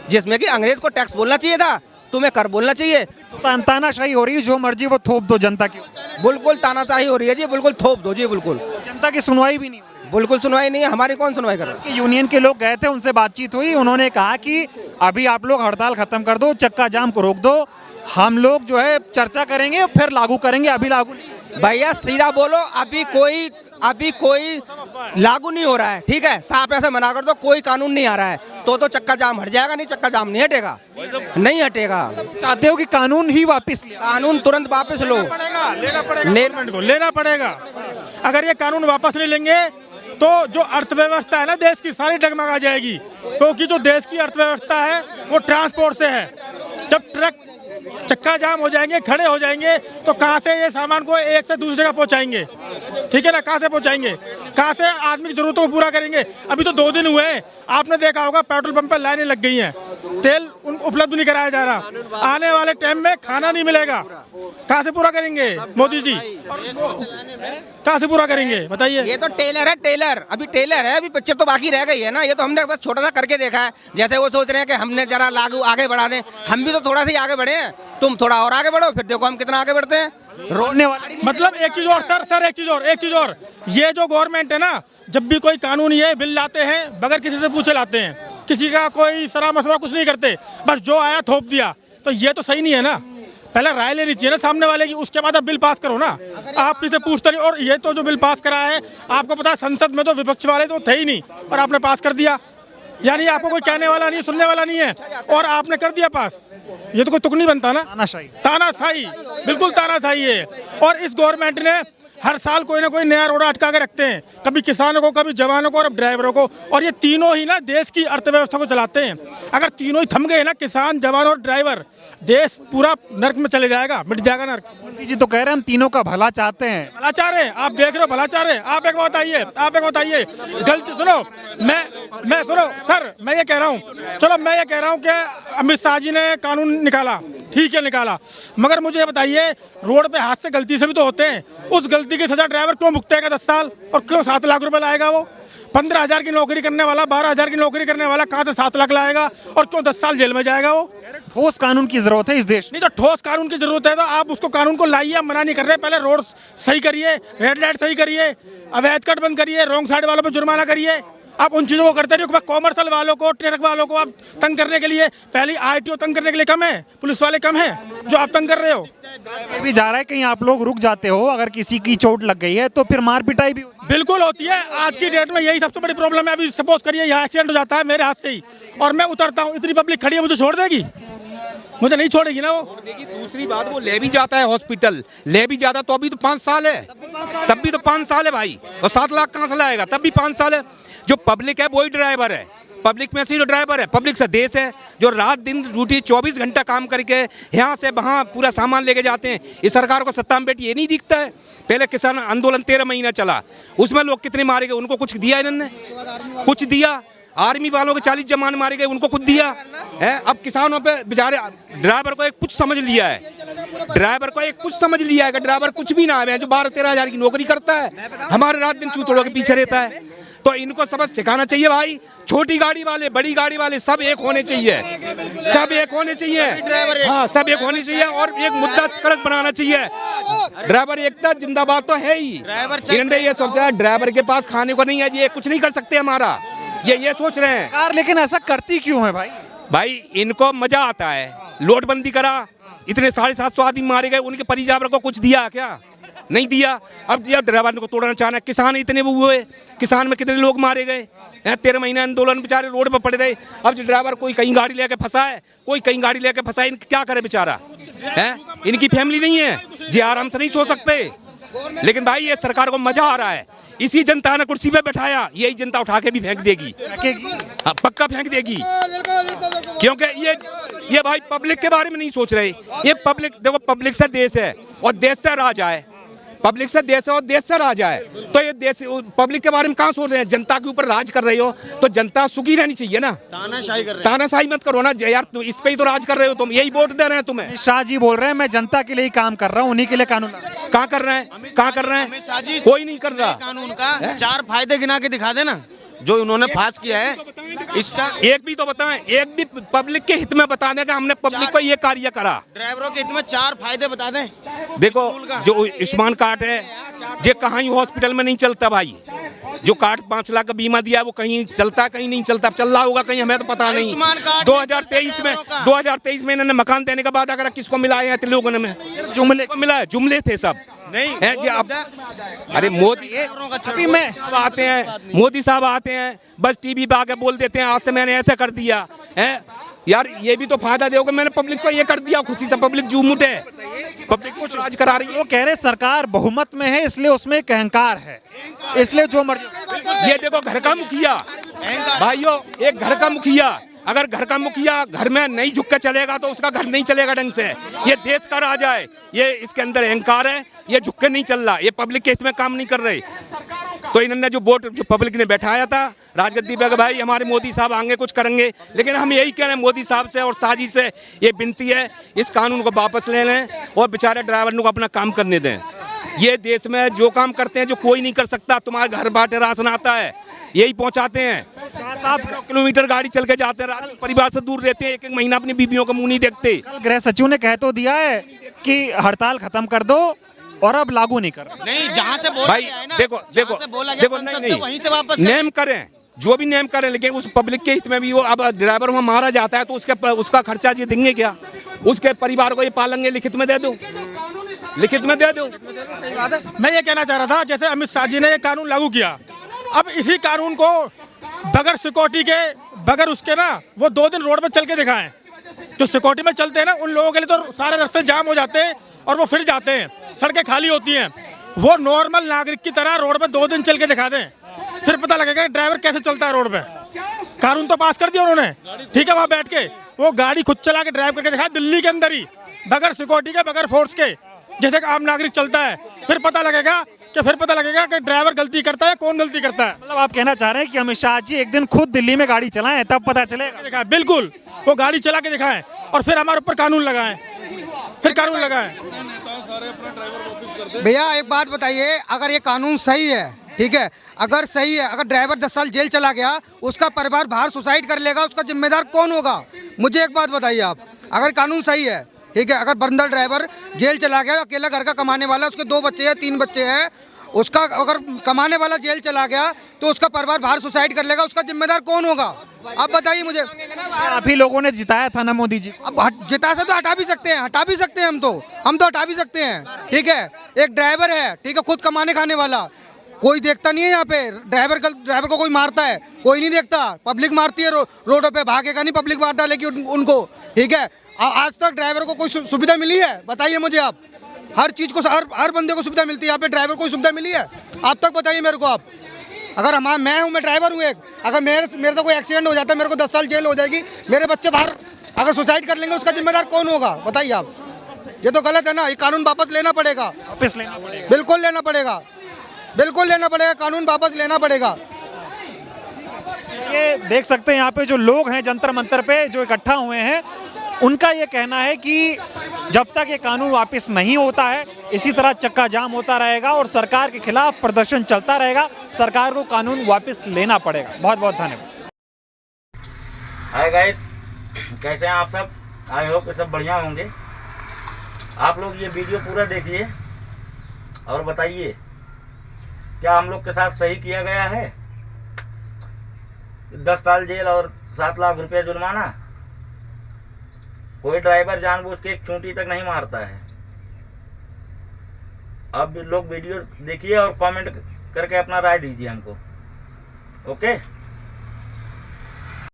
जिसमें कि अंग्रेज को टैक्स बोलना चाहिए था, तुम्हें कर बोलना चाहिए। तानाशाही हो रही है, जो मर्जी वो थोप दो जनता की। बिल्कुल तानाशाही हो रही है जी, बिल्कुल थोप दो जी, बिल्कुल। जनता की सुनवाई भी नहीं, बिल्कुल सुनवाई नहीं है। हमारी कौन सुनवाई कर रहा है? यूनियन के लोग गए थे, उनसे बातचीत हुई, उन्होंने कहा कि अभी आप लोग हड़ताल खत्म कर दो, चक्का जाम को रोक दो, हम लोग जो है चर्चा करेंगे फिर लागू करेंगे, अभी लागू नहीं। भैया सीधा बोलो, अभी कोई लागू नहीं हो रहा है, ठीक है। साफ ऐसे मना कर दो, कोई कानून नहीं आ रहा है तो चक्का जाम हट जाएगा। नहीं, चक्का जाम नहीं हटेगा, नहीं हटेगा। चाहते हो कि कानून ही वापस ले? कानून तुरंत वापस लो, लेना पड़ेगा। अगर ये कानून वापस नहीं लेंगे तो जो अर्थव्यवस्था है ना देश की, सारी डगमगा जाएगी, क्योंकि जो देश की अर्थव्यवस्था है वो ट्रांसपोर्ट से है। जब ट्रक चक्का जाम हो जाएंगे, खड़े हो जाएंगे, तो कहाँ से ये सामान को एक से दूसरी जगह पहुँचाएंगे? ठीक है ना, कहाँ से पहुँचाएंगे? कहाँ से आदमी की जरूरतों को पूरा करेंगे? अभी तो 2 दिन हुए हैं, आपने देखा होगा पेट्रोल पंप पर लाइनें लग गई हैं, तेल उनको उपलब्ध नहीं कराया जा रहा। आने वाले टाइम में खाना नहीं मिलेगा, कहाँ से पूरा करेंगे मोदी जी? कहाँ से पूरा करेंगे बताइए? ये तो टेलर है, टेलर अभी टेलर है, अभी पिक्चर तो बाकी रह गई है ना। ये तो हमने बस छोटा सा करके देखा है। जैसे वो सोच रहे हैं कि हमने जरा लागू आगे बढ़ा दें, हम भी तो थोड़ा सा आगे बढ़े हैं, तुम थोड़ा और आगे बढ़ो, फिर देखो हम कितना आगे बढ़ते हैं। रोने वाला मतलब एक चीज और सर एक चीज और ये जो गवर्नमेंट है ना, जब भी कोई कानून ये बिल लाते हैं बगैर किसी से पूछे लाते हैं, किसी का कोई सलाह मशवरा कुछ नहीं करते, बस जो आया थोप दिया। तो ये तो सही नहीं है ना, पहले राय लेनी चाहिए ना सामने वाले की, उसके बाद आप बिल पास करो ना। आप किसी से पूछते नहीं। और ये तो जो बिल पास करा है, आपको पता है संसद में तो विपक्ष वाले तो थे ही नहीं और आपने पास कर दिया, यानी आपको कोई कहने वाला नहीं, सुनने वाला नहीं है, और आपने कर दिया पास। ये तो कोई तुक नहीं बनता ना, तानाशाही, बिल्कुल तानाशाही है। और इस गवर्नमेंट ने हर साल कोई ना कोई नया रोड़ा अटका के रखते हैं, कभी किसानों को, कभी जवानों को और अब ड्राइवरों को, और ये तीनों ही ना देश की अर्थव्यवस्था को चलाते हैं। अगर तीनों ही थम गए ना, किसान, जवान और ड्राइवर, देश पूरा नर्क में चले जाएगा, मिट जाएगा नर्क। मोदी जी तो कह रहे हैं हम तीनों का भला चाहते हैं। भला चाह रहे हैं, आप देख रहे हो भला चाह रहे हैं। आप एक बताइए गलती सुनो, मैं सुनो सर, मैं ये कह रहा हूँ, चलो मैं ये कह रहा हूँ कि अमित शाह जी ने कानून निकाला, ठीक है निकाला, मगर मुझे ये बताइए रोड पे हाथ से गलती से भी तो होते हैं, उस गलती की सजा ड्राइवर क्यों भुगतेगा 10 साल, और क्यों 7 लाख रुपए लाएगा? वो 15,000 की नौकरी करने वाला, 12,000 की नौकरी करने वाला कहाँ से 7 लाख लाएगा, और क्यों 10 साल जेल में जाएगा? वो ठोस कानून की जरूरत है इस देश। नहीं तो ठोस कानून की जरूरत है तो आप उसको कानून को लाइए, हम मना नहीं कर रहे। पहले रोड सही करिए, रेड लाइट सही करिए, अवैध कट बंद करिए, रॉन्ग साइड वालों पर जुर्माना करिए। आप उन चीज़ों को करते रहिए। कॉमर्शियल वालों को, ट्रक वालों को आप तंग करने के लिए, पहले आरटीओ तंग करने के लिए कम है, पुलिस वाले कम हैं जो आप तंग कर रहे हो। भी जा रहा है कहीं आप लोग रुक जाते हो, अगर किसी की चोट लग गई है तो फिर मार पिटाई भी बिल्कुल होती है। आज की डेट में यही सबसे बड़ी प्रॉब्लम है। अभी सपोज करिए यहाँ एक्सीडेंट हो जाता है मेरे हाथ से ही, और मैं उतरता हूँ, इतनी पब्लिक खड़ी है, मुझे छोड़ देगी? मुझे नहीं छोड़ेगी ना वो। देखिए दूसरी बात, वो ले भी जाता है हॉस्पिटल, ले भी जाता तो अभी तो 5 साल है, तब भी तो 5 साल है भाई, और 7 लाख कहाँ से लाएगा, तब भी 5 साल है। जो पब्लिक है वही ड्राइवर है, पब्लिक में से जो ड्राइवर है, पब्लिक से देश है, जो रात दिन ड्यूटी 24 घंटा काम करके यहाँ से वहाँ पूरा सामान लेके जाते हैं। इस सरकार को सत्ता में बैठी ये नहीं दिखता है। पहले किसान आंदोलन 13 महीना चला, उसमें लोग कितने मारे गए, उनको कुछ दिया इन्होंने, कुछ दिया? आर्मी वालों के 40 जवान मारे गए, उनको खुद दिया है? अब किसानों पे बेचारे, ड्राइवर को एक कुछ समझ लिया है, ड्राइवर को एक कुछ समझ लिया है कि ड्राइवर कुछ भी ना है, जो 12-13 हज़ार की नौकरी करता है, हमारे रात दिन चूतड़ों के पीछे रहता है। तो इनको सबक सिखाना चाहिए भाई। छोटी गाड़ी वाले, बड़ी गाड़ी वाले सब एक होने चाहिए, सब एक होने चाहिए, हाँ सब एक होने चाहिए, और एक मुद्दा कड़क बनाना चाहिए। ड्राइवर एकता जिंदाबाद तो है ही। इन्होंने ये सोचा है ड्राइवर के पास खाने को नहीं है, ये कुछ नहीं कर सकते हमारा, ये सोच रहे हैं सरकार। लेकिन ऐसा करती क्यों है भाई? भाई इनको मजा आता है। नोटबंदी करा, इतने 750 आदमी मारे गए, उनके परिवार को कुछ दिया क्या? नहीं दिया। अब ये ड्राइवर को तोड़ना चाहना, किसान इतने वो हुए, किसान में कितने लोग मारे गए, 13 महीने आंदोलन, बेचारे रोड पर पड़े रहे। अब जो ड्राइवर कोई कहीं गाड़ी लेके फंसा है, कोई कहीं गाड़ी लेके फंसा है, इनका क्या करे बेचारा है? इनकी फैमिली नहीं है, ये आराम से नहीं सो सकते। लेकिन भाई ये सरकार को मजा आ रहा है, इसी जनता ने कुर्सी पे बैठाया, यही जनता उठा के भी फेंक देगी, पक्का फेंक देगी, क्योंकि ये भाई पब्लिक के बारे में नहीं सोच रहे। ये पब्लिक देखो, पब्लिक से देश है और देश से राज है, पब्लिक से देश है और देश से राज है। तो ये देश पब्लिक के बारे में कहाँ सोच रहे हैं? जनता के ऊपर राज कर रहे हो तो जनता सुखी रहनी चाहिए ना, तानाशाही कर रहे हैं। तानाशाही मत करो ना यार, तुम इस पे ही तो राज कर रहे हो, तुम यही वोट दे रहे हैं तुम्हें। शाह जी बोल रहे हैं मैं जनता के लिए ही काम कर रहा हूँ, उन्हीं के लिए कानून। कहाँ कर रहे हैं, कहाँ कर रहे हैं? कोई नहीं कर रहा। कानून का 4 फायदे गिना के दिखा देना जो उन्होंने पास किया है, इसका एक भी तो बताएं, एक भी पब्लिक के हित में बता दें कि हमने पब्लिक को ये कार्य करा। ड्राइवरों के हित में 4 फायदे बता दें। देखो जो आयुष्मान कार्ड है, ये कहाँ ही हॉस्पिटल में नहीं चलता भाई। जो कार्ड 5 लाख का बीमा दिया वो कहीं चलता, कहीं नहीं चलता, चल रहा होगा कहीं, हमें तो पता नहीं। 2023 में इन्होंने मकान देने का वादा करा, किसको मिला है? लोगों ने जुमले को मिला है, जुमले थे सब नहीं है जी। अब अरे मोदी में आते हैं, मोदी साहब आते हैं, बस टीवी पे आके बोल देते हैं आज से मैंने ऐसा कर दिया है। यार ये भी तो फायदा दोगे, मैंने पब्लिक को ये कर दिया, खुशी से पब्लिक झूम उठे, पब्लिक कुछ राज करा रही है। वो कह रहे सरकार बहुमत में है इसलिए उसमें एक अहंकार है, इसलिए जो मर्जी। ये देखो घर का मुखिया भाइयों, एक घर का मुखिया, अगर घर का मुखिया घर में नहीं झुक के चलेगा तो उसका घर नहीं चलेगा ढंग से। ये देश का राजा है, ये इसके अंदर अहंकार है, ये झुक के नहीं चल रहा, ये पब्लिक के हित में काम नहीं कर रहे। तो इन्होंने जो वोट जो पब्लिक ने बैठाया था राजगद्दी पे, भाई हमारे मोदी साहब आएंगे कुछ करेंगे, लेकिन हम यही कह रहे हैं मोदी साहब से और साजी से ये विनती है, इस कानून को वापस ले लें और बेचारे ड्राइवर को अपना काम करने दें। ये देश में जो काम करते हैं जो कोई नहीं कर सकता, तुम्हारे घर बाटे राशन आता है यही पहुंचाते हैं, 7 किलोमीटर गाड़ी चल के जाते हैं, परिवार से दूर रहते हैं, 1-1 महीना अपनी बीवियों का मुंह नहीं देखते। कल गृह सचिव ने कह तो दिया है कि हड़ताल खत्म कर दो और अब लागू नहीं कर। नहीं, जहाँ से बोला भाई गया है ना, देखो नहीं, वहीं से वापस नेम करें, जो भी नेम करें, लेकिन उस पब्लिक के हित में भी वो अब ड्राइवर वहाँ मारा जाता है तो उसका खर्चा ये देंगे क्या? उसके परिवार को ये पालेंगे, लिखित में दे दो, लिखित में दे दो। मैं ये कहना चाह रहा था, जैसे अमित शाह जी ने ये कानून लागू किया, अब इसी कानून को बगैर सिक्योरिटी के, बगैर उसके ना वो 2 दिन रोड पर चल के दिखाएं। जो सिक्योरिटी में चलते हैं ना, उन लोगों के लिए तो सारे रास्ते जाम हो जाते हैं और वो फिर जाते हैं, सड़कें खाली होती हैं। वो नॉर्मल नागरिक की तरह रोड पर 2 दिन चल के दिखा दें, फिर पता लगेगा कि ड्राइवर कैसे चलता है रोड पे। कानून तो पास कर दिया उन्होंने, ठीक है, वहाँ बैठ के वो गाड़ी खुद चला के ड्राइव करके दिखाया, दिल्ली के अंदर ही, बगैर सिक्योरिटी के, बगैर फोर्स के, जैसे कि आम नागरिक चलता है। फिर पता लगेगा कि ड्राइवर गलती करता है, कौन गलती करता है। मतलब आप कहना चाह रहे हैं कि अमित शाह जी एक दिन खुद दिल्ली में गाड़ी चलाएं, तब पता चलेगा। बिल्कुल, वो गाड़ी चला के दिखाएं और फिर हमारे ऊपर कानून लगाएं, फिर कानून लगाएं। भैया एक बात बताइए, अगर ये कानून सही है, ठीक है, अगर सही है, अगर ड्राइवर 10 साल जेल चला गया, उसका परिवार बाहर सुसाइड कर लेगा, उसका जिम्मेदार कौन होगा? मुझे एक बात बताइए आप, अगर कानून सही है, ठीक है, अगर बंदर ड्राइवर जेल चला गया, अकेला घर का कमाने वाला, उसके 2 बच्चे हैं, 3 बच्चे हैं, उसका अगर कमाने वाला जेल चला गया तो उसका परिवार बाहर सुसाइड कर लेगा, उसका जिम्मेदार कौन होगा? आप बताइए मुझे। आप ही लोगों ने जिताया था ना मोदी जी। अब जिता से तो हटा भी सकते हैं, हम तो हटा भी सकते हैं, ठीक है। एक ड्राइवर है, ठीक है, खुद कमाने खाने वाला, कोई देखता नहीं है यहाँ पे। ड्राइवर को कोई मारता है, कोई नहीं देखता, पब्लिक मारती है रोडों पे, भागेगा नहीं, पब्लिक मार डालेगी उनको, ठीक है। आज तक ड्राइवर को कोई सुविधा मिली है? बताइए मुझे आप। हर चीज़ को हर बंदे को सुविधा मिलती है, यहाँ पे ड्राइवर को सुविधा मिली है? आप तक बताइए मेरे को आप। अगर मैं ड्राइवर हूँ एक, अगर मेरे से कोई एक्सीडेंट हो जाता है, मेरे को 10 साल जेल हो जाएगी, मेरे बच्चे बाहर अगर सुसाइड कर लेंगे, उसका जिम्मेदार कौन होगा? बताइए आप। ये तो गलत है ना, ये कानून वापस लेना पड़ेगा। वापस लेना पड़ेगा, बिल्कुल लेना पड़ेगा, बिल्कुल लेना पड़ेगा, कानून वापस लेना पड़ेगा। ये देख सकते हैं यहाँ पे जो लोग हैं जंतर मंतर पे जो इकट्ठा हुए हैं, उनका ये कहना है कि जब तक ये कानून वापस नहीं होता है इसी तरह चक्का जाम होता रहेगा और सरकार के खिलाफ प्रदर्शन चलता रहेगा। सरकार को कानून वापस लेना पड़ेगा। बहुत बहुत धन्यवाद। हाय गाइस, कैसे हैं आप सब? आई होप ये सब बढ़िया होंगे। आप लोग ये वीडियो पूरा देखिए और बताइए क्या हम लोग के साथ सही किया गया है? 10 साल जेल और 7 लाख रुपए जुर्माना। कोई ड्राइवर जानबूझ के एक चूंटी तक नहीं मारता है। अब लोग वीडियो देखिए और कमेंट करके अपना राय दीजिए हमको। ओके।